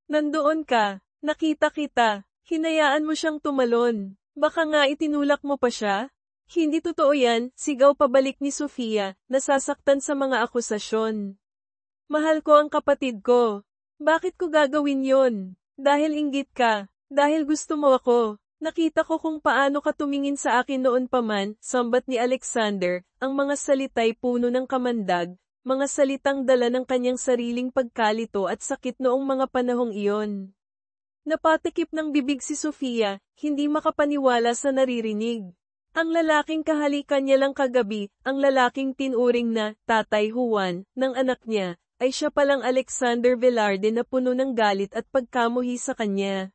Nandoon ka, nakita kita, hinayaan mo siyang tumalon, baka nga itinulak mo pa siya? Hindi totoo yan, sigaw pabalik ni Sofia, nasasaktan sa mga akusasyon. Mahal ko ang kapatid ko. Bakit ko gagawin yon? Dahil inggit ka. Dahil gusto mo ako. Nakita ko kung paano ka tumingin sa akin noon pa man, sambat ni Alexander, ang mga salita'y puno ng kamandag, mga salitang dala ng kanyang sariling pagkalito at sakit noong mga panahong iyon. Napatikip ng bibig si Sofia, hindi makapaniwala sa naririnig. Ang lalaking kahalikan niya lang kagabi, ang lalaking tinuring na Tatay Juan ng anak niya, ay siya palang Alexander Velarde na puno ng galit at pagkamuhi sa kanya.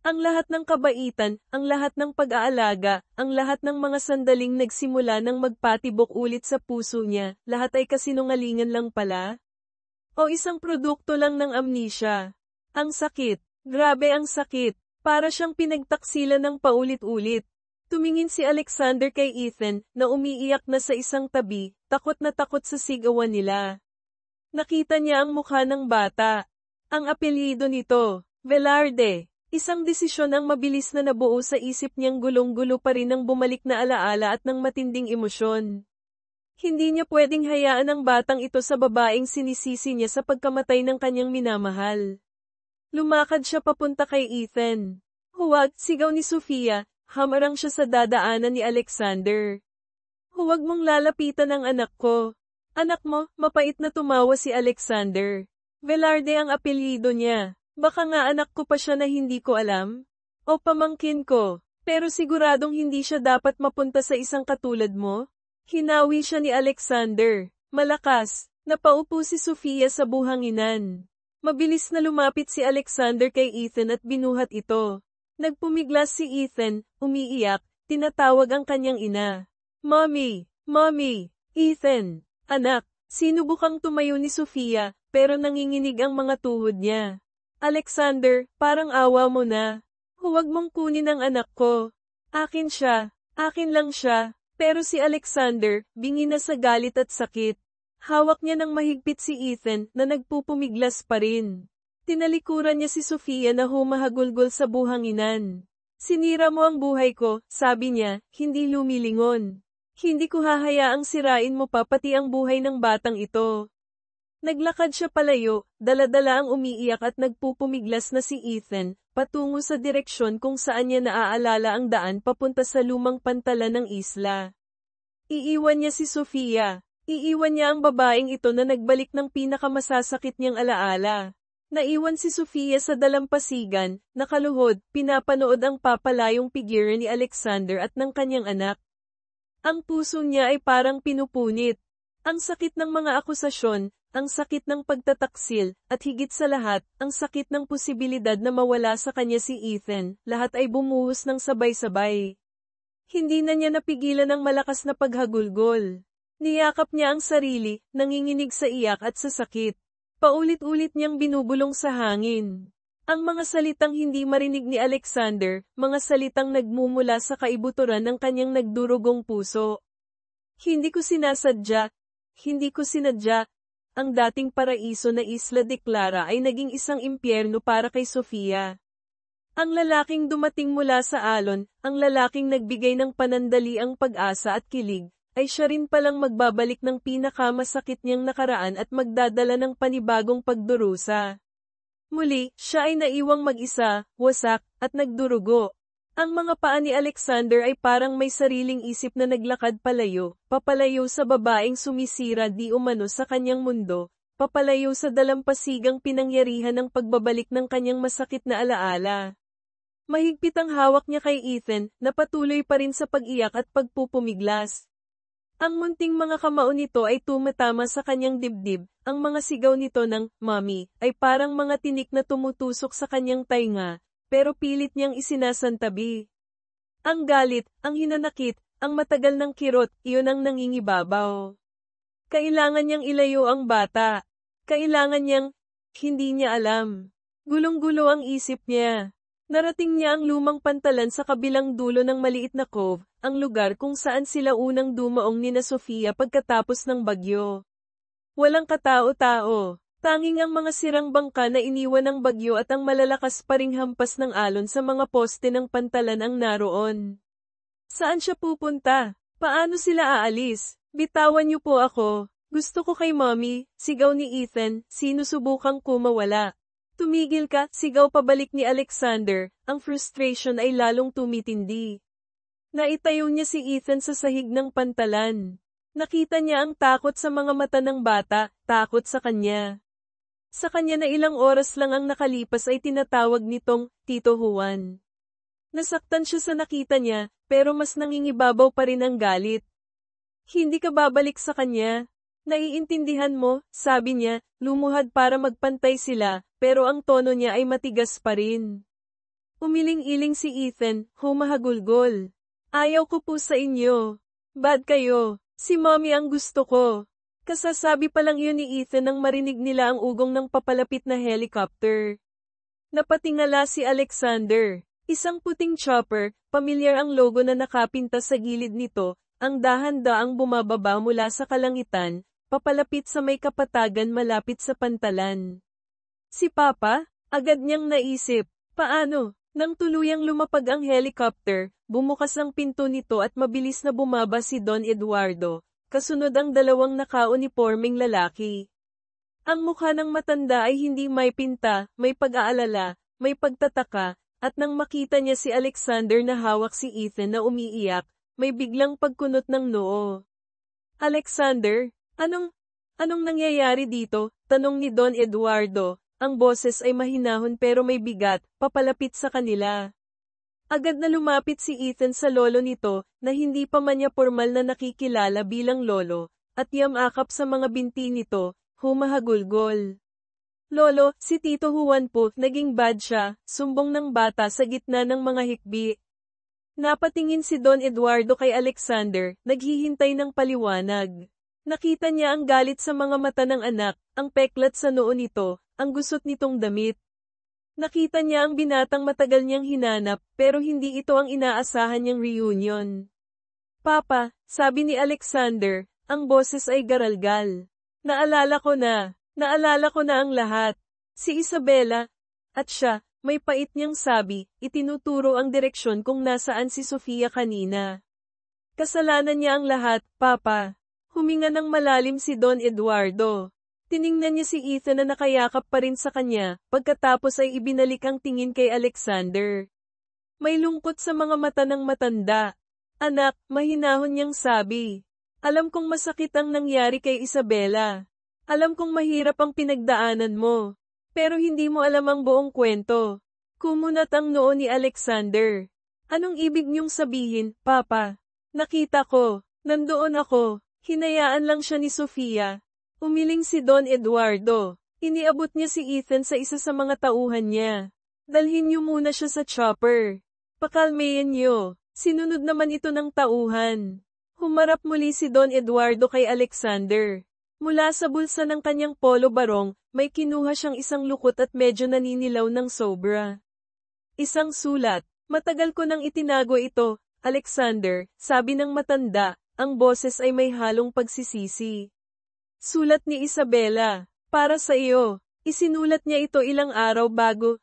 Ang lahat ng kabaitan, ang lahat ng pag-aalaga, ang lahat ng mga sandaling nagsimula ng magpatibok ulit sa puso niya, lahat ay kasinungalingan lang pala? O isang produkto lang ng amnesia? Ang sakit, grabe ang sakit, para siyang pinagtaksilan ng paulit-ulit. Tumingin si Alexander kay Ethan, na umiiyak na sa isang tabi, takot na takot sa sigawan nila. Nakita niya ang mukha ng bata. Ang apelyido nito, Velarde. Isang desisyon ang mabilis na nabuo sa isip niyang gulong-gulo pa rin ng bumalik na alaala at ng matinding emosyon. Hindi niya pwedeng hayaan ang batang ito sa babaeng sinisisi niya sa pagkamatay ng kanyang minamahal. Lumakad siya papunta kay Ethan. Huwag, sigaw ni Sofia, hamarang siya sa dadaanan ni Alexander. Huwag mong lalapitan ang anak ko. Anak mo, mapait na tumawa si Alexander. Velarde ang apelyido niya. Baka nga anak ko pa siya na hindi ko alam. O pamangkin ko. Pero siguradong hindi siya dapat mapunta sa isang katulad mo. Hinawi siya ni Alexander. Malakas. Napaupo si Sofia sa buhanginan. Mabilis na lumapit si Alexander kay Ethan at binuhat ito. Nagpumiglas si Ethan, umiiyak, tinatawag ang kanyang ina. Mommy! Mommy! Ethan! Anak, sinubukang tumayo ni Sofia, pero nanginginig ang mga tuhod niya. Alexander, parang awa mo na. Huwag mong kunin ang anak ko. Akin siya, akin lang siya. Pero si Alexander, bingi na sa galit at sakit. Hawak niya ng mahigpit si Ethan na nagpupumiglas pa rin. Tinalikuran niya si Sofia na humahagulgol sa buhanginan. Sinira mo ang buhay ko, sabi niya, hindi lumilingon. Hindi ko hahayaang sirain mo pa pati ang buhay ng batang ito. Naglakad siya palayo, dala-dala ang umiiyak at nagpupumiglas na si Ethan, patungo sa direksyon kung saan niya naaalala ang daan papunta sa lumang pantalan ng isla. Iiwan niya si Sofia. Iiwan niya ang babaeng ito na nagbalik ng pinakamasasakit niyang alaala. Naiwan si Sofia sa dalampasigan, nakaluhod, pinapanood ang papalayong figure ni Alexander at ng kanyang anak. Ang puso niya ay parang pinupunit. Ang sakit ng mga akusasyon, ang sakit ng pagtataksil, at higit sa lahat, ang sakit ng posibilidad na mawala sa kanya si Ethan, lahat ay bumuhos ng sabay-sabay. Hindi na niya napigilan ang malakas na paghagulgol. Niyakap niya ang sarili, nanginginig sa iyak at sa sakit. Paulit-ulit niyang binubulong sa hangin. Ang mga salitang hindi marinig ni Alexander, mga salitang nagmumula sa kaibuturan ng kanyang nagdurugong puso. Hindi ko sinasadya, hindi ko sinadya. Ang dating paraiso na Isla de Clara ay naging isang impyerno para kay Sofia. Ang lalaking dumating mula sa alon, ang lalaking nagbigay ng panandaliang pag-asa at kilig, ay siya rin palang magbabalik ng pinakamasakit niyang nakaraan at magdadala ng panibagong pagdurusa. Muli, siya ay naiwang mag-isa, wasak, at nagdurugo. Ang mga paa ni Alexander ay parang may sariling isip na naglakad palayo, papalayo sa babaeng sumisira di umano sa kanyang mundo, papalayo sa dalampasigang pinangyarihan ng pagbabalik ng kanyang masakit na alaala. Mahigpit ang hawak niya kay Ethan, na patuloy pa rin sa pag-iyak at pagpupumiglas. Ang munting mga kamao nito ay tumatama sa kanyang dibdib, ang mga sigaw nito ng, "Mommy," ay parang mga tinik na tumutusok sa kanyang tainga, pero pilit niyang isinasantabi. Ang galit, ang hinanakit, ang matagal ng kirot, iyon ang nangingibabaw. Kailangan niyang ilayo ang bata. Kailangan niyang, hindi niya alam. Gulong-gulo ang isip niya. Narating niya ang lumang pantalan sa kabilang dulo ng maliit na cove, ang lugar kung saan sila unang dumaong nina Sofia pagkatapos ng bagyo. Walang katao-tao. Tanging ang mga sirang bangka na iniwan ng bagyo at ang malalakas pa ring hampas ng alon sa mga poste ng pantalan ang naroon. Saan siya pupunta? Paano sila aalis? Bitawan niyo po ako. Gusto ko kay Mommy, sigaw ni Ethan, sinusubukang kumawala. Tumigil ka, sigaw pabalik ni Alexander, ang frustration ay lalong tumitindi. Naitayo niya si Ethan sa sahig ng pantalan. Nakita niya ang takot sa mga mata ng bata, takot sa kanya. Sa kanya na ilang oras lang ang nakalipas ay tinatawag nitong, Tito Juan. Nasaktan siya sa nakita niya, pero mas nangingibabaw pa rin ang galit. Hindi ka babalik sa kanya. Naiintindihan mo, sabi niya, lumuhad para magpantay sila, pero ang tono niya ay matigas pa rin. Umiling-iling si Ethan, humahagulgol. Ayaw ko po sa inyo. Bad kayo. Si Mommy ang gusto ko. Kasasabi pa lang yun ni Ethan nang marinig nila ang ugong ng papalapit na helicopter. Napatingala si Alexander. Isang puting chopper, pamilyar ang logo na nakapinta sa gilid nito, ang dahan-daang bumababa mula sa kalangitan, papalapit sa may kapatagan malapit sa pantalan. Si Papa? Agad niyang naisip. Paano? Nang tuluyang lumapag ang helicopter, bumukas ang pinto nito at mabilis na bumaba si Don Eduardo, kasunod ang dalawang naka-uniforming lalaki. Ang mukha ng matanda ay hindi may pinta, may pag-aalala, may pagtataka, at nang makita niya si Alexander na hawak si Ethan na umiiyak, may biglang pagkunot ng noo. Alexander, anong nangyayari dito? Tanong ni Don Eduardo. Ang boses ay mahinahon pero may bigat, papalapit sa kanila. Agad na lumapit si Ethan sa lolo nito, na hindi pa man niya formal na nakikilala bilang lolo, at yamakap sa mga binti nito, humahagulgol. Lolo, si Tito Juan po, naging bad siya, sumbong ng bata sa gitna ng mga hikbi. Napatingin si Don Eduardo kay Alexander, naghihintay ng paliwanag. Nakita niya ang galit sa mga mata ng anak, ang peklat sa noo nito, ang gusot nitong damit. Nakita niya ang binatang matagal niyang hinanap, pero hindi ito ang inaasahan niyang reunion. Papa, sabi ni Alexander, ang boses ay garalgal. Naalala ko na ang lahat. Si Isabela, at siya, may pait niyang sabi, itinuturo ang direksyon kung nasaan si Sofia kanina. Kasalanan niya ang lahat, Papa. Huminga ng malalim si Don Eduardo. Tiningnan niya si Ethan na nakayakap pa rin sa kanya, pagkatapos ay ibinalik ang tingin kay Alexander. May lungkot sa mga mata ng matanda. Anak, mahinahon niyang sabi. Alam kong masakit ang nangyari kay Isabela. Alam kong mahirap ang pinagdaanan mo. Pero hindi mo alam ang buong kwento. Kumunat ang noo ni Alexander. Anong ibig niyong sabihin, Papa? Nakita ko. Nandoon ako. Hinayaan lang siya ni Sofia. Umiling si Don Eduardo. Iniabot niya si Ethan sa isa sa mga tauhan niya. Dalhin niyo muna siya sa chopper. Pakalmayan niyo. Sinunod naman ito ng tauhan. Humarap muli si Don Eduardo kay Alexander. Mula sa bulsa ng kanyang polo barong, may kinuha siyang isang lukot at medyo naninilaw ng sobra. Isang sulat. Matagal ko nang itinago ito, Alexander, sabi ng matanda, ang boses ay may halong pagsisisi. Sulat ni Isabela. Para sa iyo. Isinulat niya ito ilang araw bago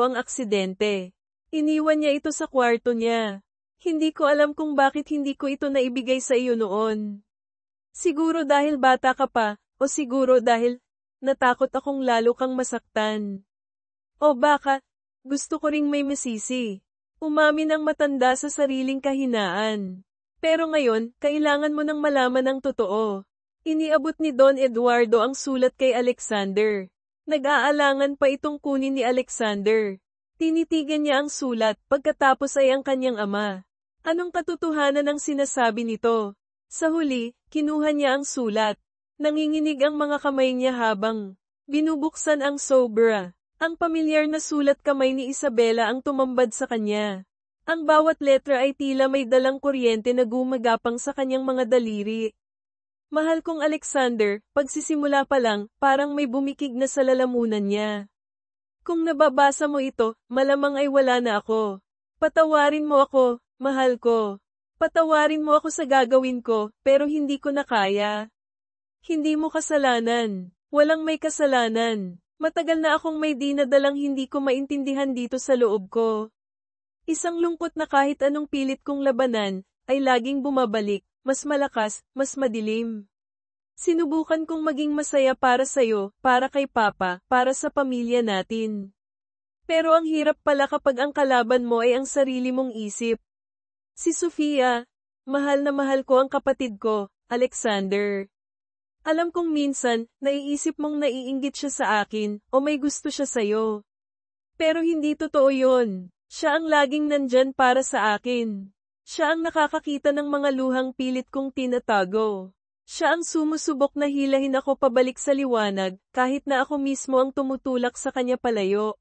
ang aksidente. Iniwan niya ito sa kwarto niya. Hindi ko alam kung bakit hindi ko ito naibigay sa iyo noon. Siguro dahil bata ka pa, o siguro dahil natakot akong lalo kang masaktan. O baka, gusto ko ring may masisi. Umamin ang matanda sa sariling kahinaan. Pero ngayon, kailangan mo nang malaman ang totoo. Iniabot ni Don Eduardo ang sulat kay Alexander. Nag-aalangan pa itong kunin ni Alexander. Tinitigan niya ang sulat, pagkatapos ay ang kanyang ama. Anong katotohanan ang sinasabi nito? Sa huli, kinuha niya ang sulat. Nanginginig ang mga kamay niya habang binubuksan ang sobra. Ang pamilyar na sulat kamay ni Isabela ang tumambad sa kanya. Ang bawat letra ay tila may dalang kuryente na gumagapang sa kanyang mga daliri. Mahal kong Alexander, pagsisimula pa lang, parang may bumikig na sa lalamunan niya. Kung nababasa mo ito, malamang ay wala na ako. Patawarin mo ako, mahal ko. Patawarin mo ako sa gagawin ko, pero hindi ko na kaya. Hindi mo kasalanan. Walang may kasalanan. Matagal na akong may dinadalang hindi ko maintindihan dito sa loob ko. Isang lungkot na kahit anong pilit kong labanan, ay laging bumabalik. Mas malakas, mas madilim. Sinubukan kong maging masaya para sa'yo, para kay Papa, para sa pamilya natin. Pero ang hirap pala kapag ang kalaban mo ay ang sarili mong isip. Si Sofia, mahal na mahal ko ang kapatid ko, Alexander. Alam kong minsan, naiisip mong naiinggit siya sa akin, o may gusto siya sa'yo. Pero hindi totoo yun. Siya ang laging nandyan para sa akin. Siya ang nakakakita ng mga luhang pilit kong tinatago. Siya ang sumusubok na hilahin ako pabalik sa liwanag, kahit na ako mismo ang tumutulak sa kanya palayo.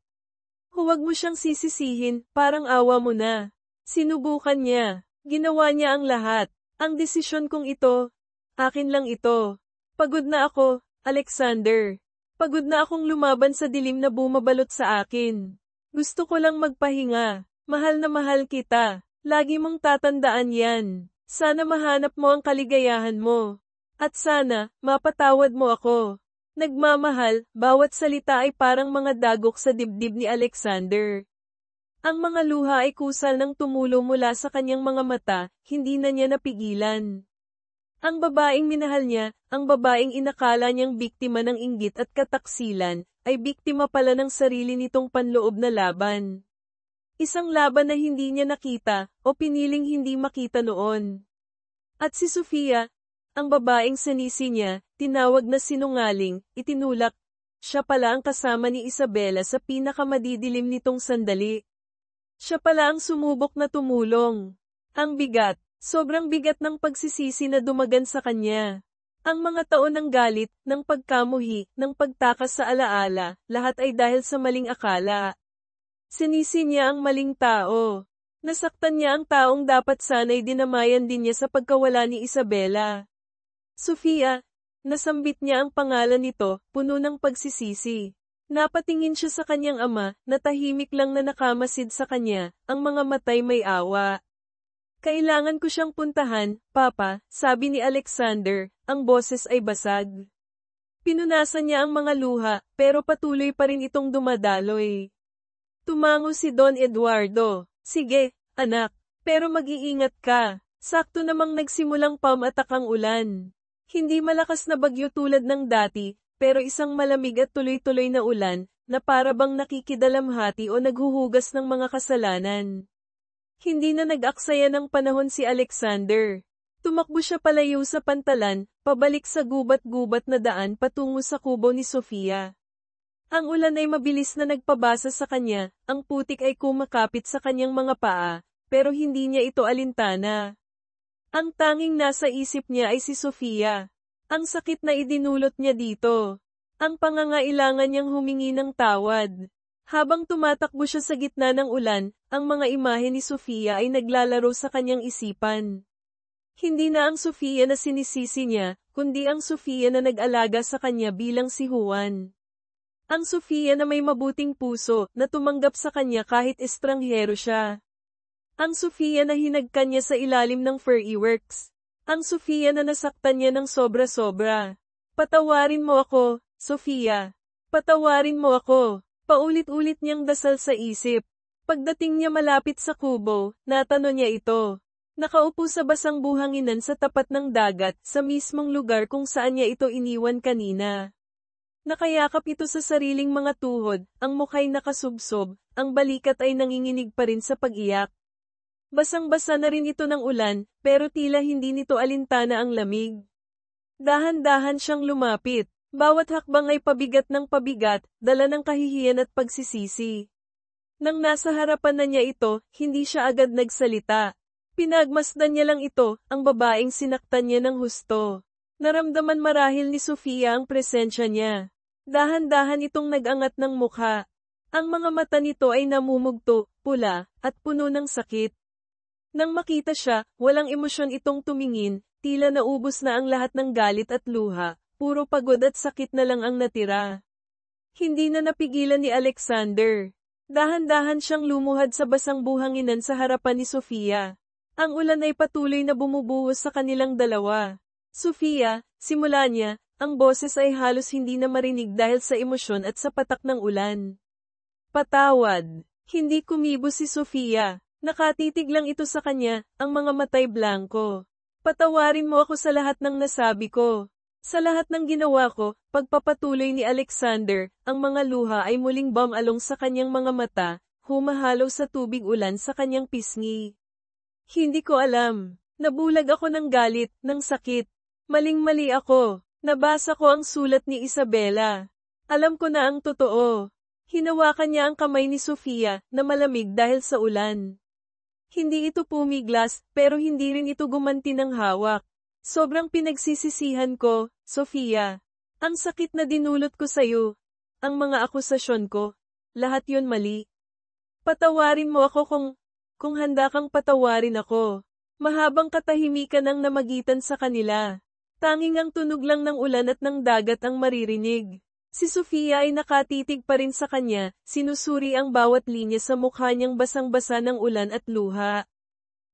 Huwag mo siyang sisisihin, parang awa mo na. Sinubukan niya. Ginawa niya ang lahat. Ang desisyon kong ito, akin lang ito. Pagod na ako, Alexander. Pagod na akong lumaban sa dilim na bumabalot sa akin. Gusto ko lang magpahinga. Mahal na mahal kita. Lagi mong tatandaan yan. Sana mahanap mo ang kaligayahan mo. At sana, mapatawad mo ako. Nagmamahal, bawat salita ay parang mga dagok sa dibdib ni Alexander. Ang mga luha ay kusal ng tumulo mula sa kanyang mga mata, hindi na niya napigilan. Ang babaeng minahal niya, ang babaeng inakala niyang biktima ng inggit at kataksilan, ay biktima pala ng sarili nitong panloob na laban. Isang laban na hindi niya nakita, o piniling hindi makita noon. At si Sofia, ang babaeng sanisi niya, tinawag na sinungaling, itinulak. Siya pala ang kasama ni Isabela sa pinakamadidilim nitong sandali. Siya pala ang sumubok na tumulong. Ang bigat, sobrang bigat ng pagsisisi na dumagan sa kanya. Ang mga taon ng galit, ng pagkamuhi, ng pagtakas sa alaala, lahat ay dahil sa maling akala. Sinisi niya ang maling tao. Nasaktan niya ang taong dapat sana'y dinamayan din niya sa pagkawala ni Isabela. Sofia, nasambit niya ang pangalan nito, puno ng pagsisisi. Napatingin siya sa kanyang ama, na tahimik lang na nakamasid sa kanya, ang mga matay may awa. Kailangan ko siyang puntahan, Papa, sabi ni Alexander, ang boses ay basag. Pinunasan niya ang mga luha, pero patuloy pa rin itong dumadaloy. Tumango si Don Eduardo. Sige, anak, pero mag-iingat ka. Sakto namang nagsimulang pamatak ang ulan. Hindi malakas na bagyo tulad ng dati, pero isang malamig at tuloy-tuloy na ulan, na para bang nakikidalamhati o naghuhugas ng mga kasalanan. Hindi na nag-aksaya ng panahon si Alexander. Tumakbo siya palayo sa pantalan, pabalik sa gubat-gubat na daan patungo sa kubo ni Sofia. Ang ulan ay mabilis na nagpabasa sa kanya, ang putik ay kumakapit sa kanyang mga paa, pero hindi niya ito alintana. Ang tanging nasa isip niya ay si Sofia. Ang sakit na idinulot niya dito. Ang pangangailangan niyang humingi ng tawad. Habang tumatakbo siya sa gitna ng ulan, ang mga imahe ni Sofia ay naglalaro sa kanyang isipan. Hindi na ang Sofia na sinisisi niya, kundi ang Sofia na nag-alaga sa kanya bilang si Juan. Ang Sofia na may mabuting puso, na tumanggap sa kanya kahit estranghero siya. Ang Sofia na hinagkan niya sa ilalim ng Fairy Works. Ang Sofia na nasaktan niya ng sobra-sobra. Patawarin mo ako, Sofia. Patawarin mo ako. Paulit-ulit niyang dasal sa isip. Pagdating niya malapit sa kubo, natanong niya ito. Nakaupo sa basang buhanginan sa tapat ng dagat, sa mismong lugar kung saan niya ito iniwan kanina. Nakayakap ito sa sariling mga tuhod, ang mukha'y nakasubsob, ang balikat ay nanginginig pa rin sa pag-iyak. Basang-basa na rin ito ng ulan, pero tila hindi nito alintana ang lamig. Dahan-dahan siyang lumapit. Bawat hakbang ay pabigat ng pabigat, dala ng kahihiyan at pagsisisi. Nang nasa harapan na niya ito, hindi siya agad nagsalita. Pinagmasdan niya lang ito, ang babaeng sinaktan niya ng husto. Naramdaman marahil ni Sofia ang presensya niya. Dahan-dahan itong nag-angat ng mukha. Ang mga mata nito ay namumugto, pula, at puno ng sakit. Nang makita siya, walang emosyon itong tumingin, tila naubos na ang lahat ng galit at luha. Puro pagod at sakit na lang ang natira. Hindi na napigilan ni Alexander. Dahan-dahan siyang lumuhad sa basang buhanginan sa harapan ni Sofia. Ang ulan ay patuloy na bumubuhos sa kanilang dalawa. Sofia, simula niya, ang boses ay halos hindi na marinig dahil sa emosyon at sa patak ng ulan. Patawad. Hindi kumibo si Sofia. Nakatitig lang ito sa kanya, ang mga matay blanko. Patawarin mo ako sa lahat ng nasabi ko. Sa lahat ng ginawa ko, pagpapatuloy ni Alexander, ang mga luha ay muling bumalong sa kanyang mga mata, humahalo sa tubig ulan sa kanyang pisngi. Hindi ko alam. Nabulag ako ng galit, ng sakit. Maling-mali ako. Nabasa ko ang sulat ni Isabela. Alam ko na ang totoo. Hinawakan niya ang kamay ni Sofia, na malamig dahil sa ulan. Hindi ito pumiglas, pero hindi rin ito gumanti ng hawak. Sobrang pinagsisisihan ko, Sofia. Ang sakit na dinulot ko sa'yo. Ang mga akusasyon ko. Lahat yon mali. Patawarin mo ako kung handa kang patawarin ako. Mahabang katahimikan ang namagitan sa kanila. Tanging ang tunog lang ng ulan at ng dagat ang maririnig. Si Sofia ay nakatitig pa rin sa kanya, sinusuri ang bawat linya sa mukha niyang basang-basa ng ulan at luha.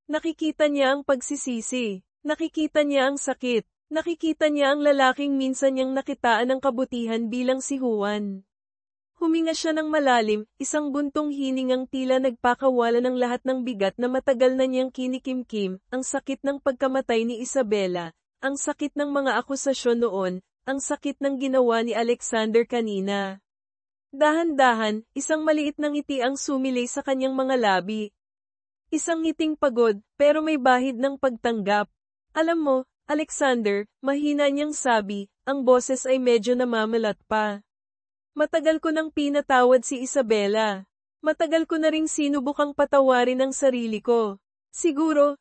Nakikita niya ang pagsisisi. Nakikita niya ang sakit. Nakikita niya ang lalaking minsan niyang nakitaan ng kabutihan bilang si Juan. Huminga siya ng malalim, isang buntong hiningang tila nagpakawala ng lahat ng bigat na matagal na niyang kinikimkim, ang sakit ng pagkamatay ni Isabela, ang sakit ng mga akusasyon noon, ang sakit ng ginawa ni Alexander kanina. Dahan-dahan, isang maliit na ngiti ang sumilay sa kanyang mga labi. Isang ngiting pagod, pero may bahid ng pagtanggap. Alam mo, Alexander, mahina niyang sabi, ang boses ay medyo namamalat pa. Matagal ko nang pinatawad si Isabela. Matagal ko na ring sinubukang patawarin ang sarili ko. Siguro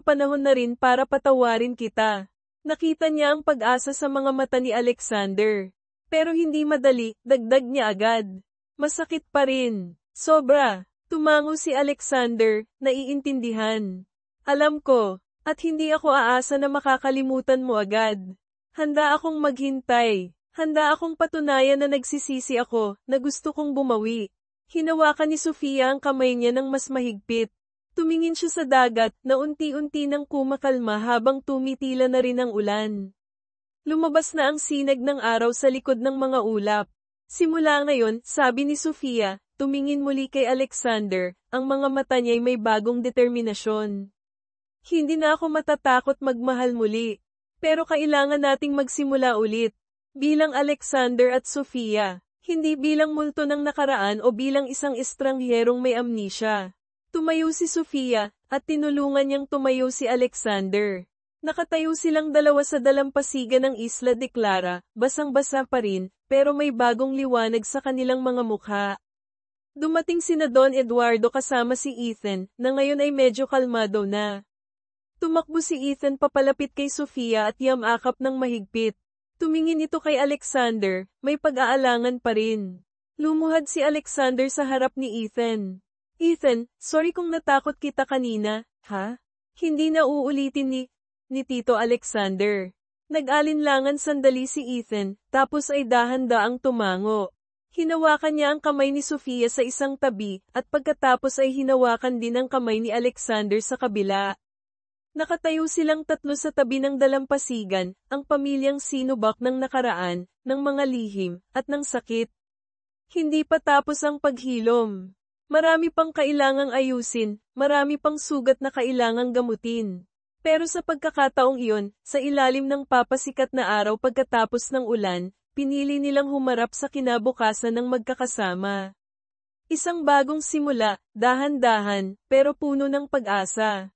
panahon na rin para patawarin kita. Nakita niya ang pag-asa sa mga mata ni Alexander. Pero hindi madali, dagdag niya agad. Masakit pa rin. Sobra. Tumango si Alexander, naiintindihan. Alam ko. At hindi ako aasa na makakalimutan mo agad. Handa akong maghintay. Handa akong patunayan na nagsisisi ako, na gusto kong bumawi. Hinawakan ni Sofia ang kamay niya ng mas mahigpit. Tumingin siya sa dagat, na unti-unti nang kumakalma habang tumitila na rin ang ulan. Lumabas na ang sinag ng araw sa likod ng mga ulap. Simula ngayon, sabi ni Sofia, tumingin muli kay Alexander, ang mga mata niya'y may bagong determinasyon. Hindi na ako matatakot magmahal muli. Pero kailangan nating magsimula ulit. Bilang Alexander at Sofia. Hindi bilang multo ng nakaraan o bilang isang estrangherong may amnesia. Tumayo si Sofia, at tinulungan niyang tumayo si Alexander. Nakatayo silang dalawa sa dalampasigan ng Isla de Clara, basang-basa pa rin, pero may bagong liwanag sa kanilang mga mukha. Dumating sina Don Eduardo kasama si Ethan, na ngayon ay medyo kalmado na. Tumakbo si Ethan papalapit kay Sofia at yamakap ng mahigpit. Tumingin ito kay Alexander, may pag-aalangan pa rin. Lumuhad si Alexander sa harap ni Ethan. Ethan, sorry kung natakot kita kanina, ha? Hindi na uulitin ni Tito Alexander. Nag-alinlangan sandali si Ethan, tapos ay dahan-daang tumango. Hinawakan niya ang kamay ni Sofia sa isang tabi, at pagkatapos ay hinawakan din ang kamay ni Alexander sa kabila. Nakatayo silang tatlo sa tabi ng dalampasigan, ang pamilyang sinubak ng nakaraan, ng mga lihim, at ng sakit. Hindi pa tapos ang paghilom. Marami pang kailangang ayusin, marami pang sugat na kailangang gamutin. Pero sa pagkakataong iyon, sa ilalim ng papasikat na araw pagkatapos ng ulan, pinili nilang humarap sa kinabukasan ng magkakasama. Isang bagong simula, dahan-dahan, pero puno ng pag-asa.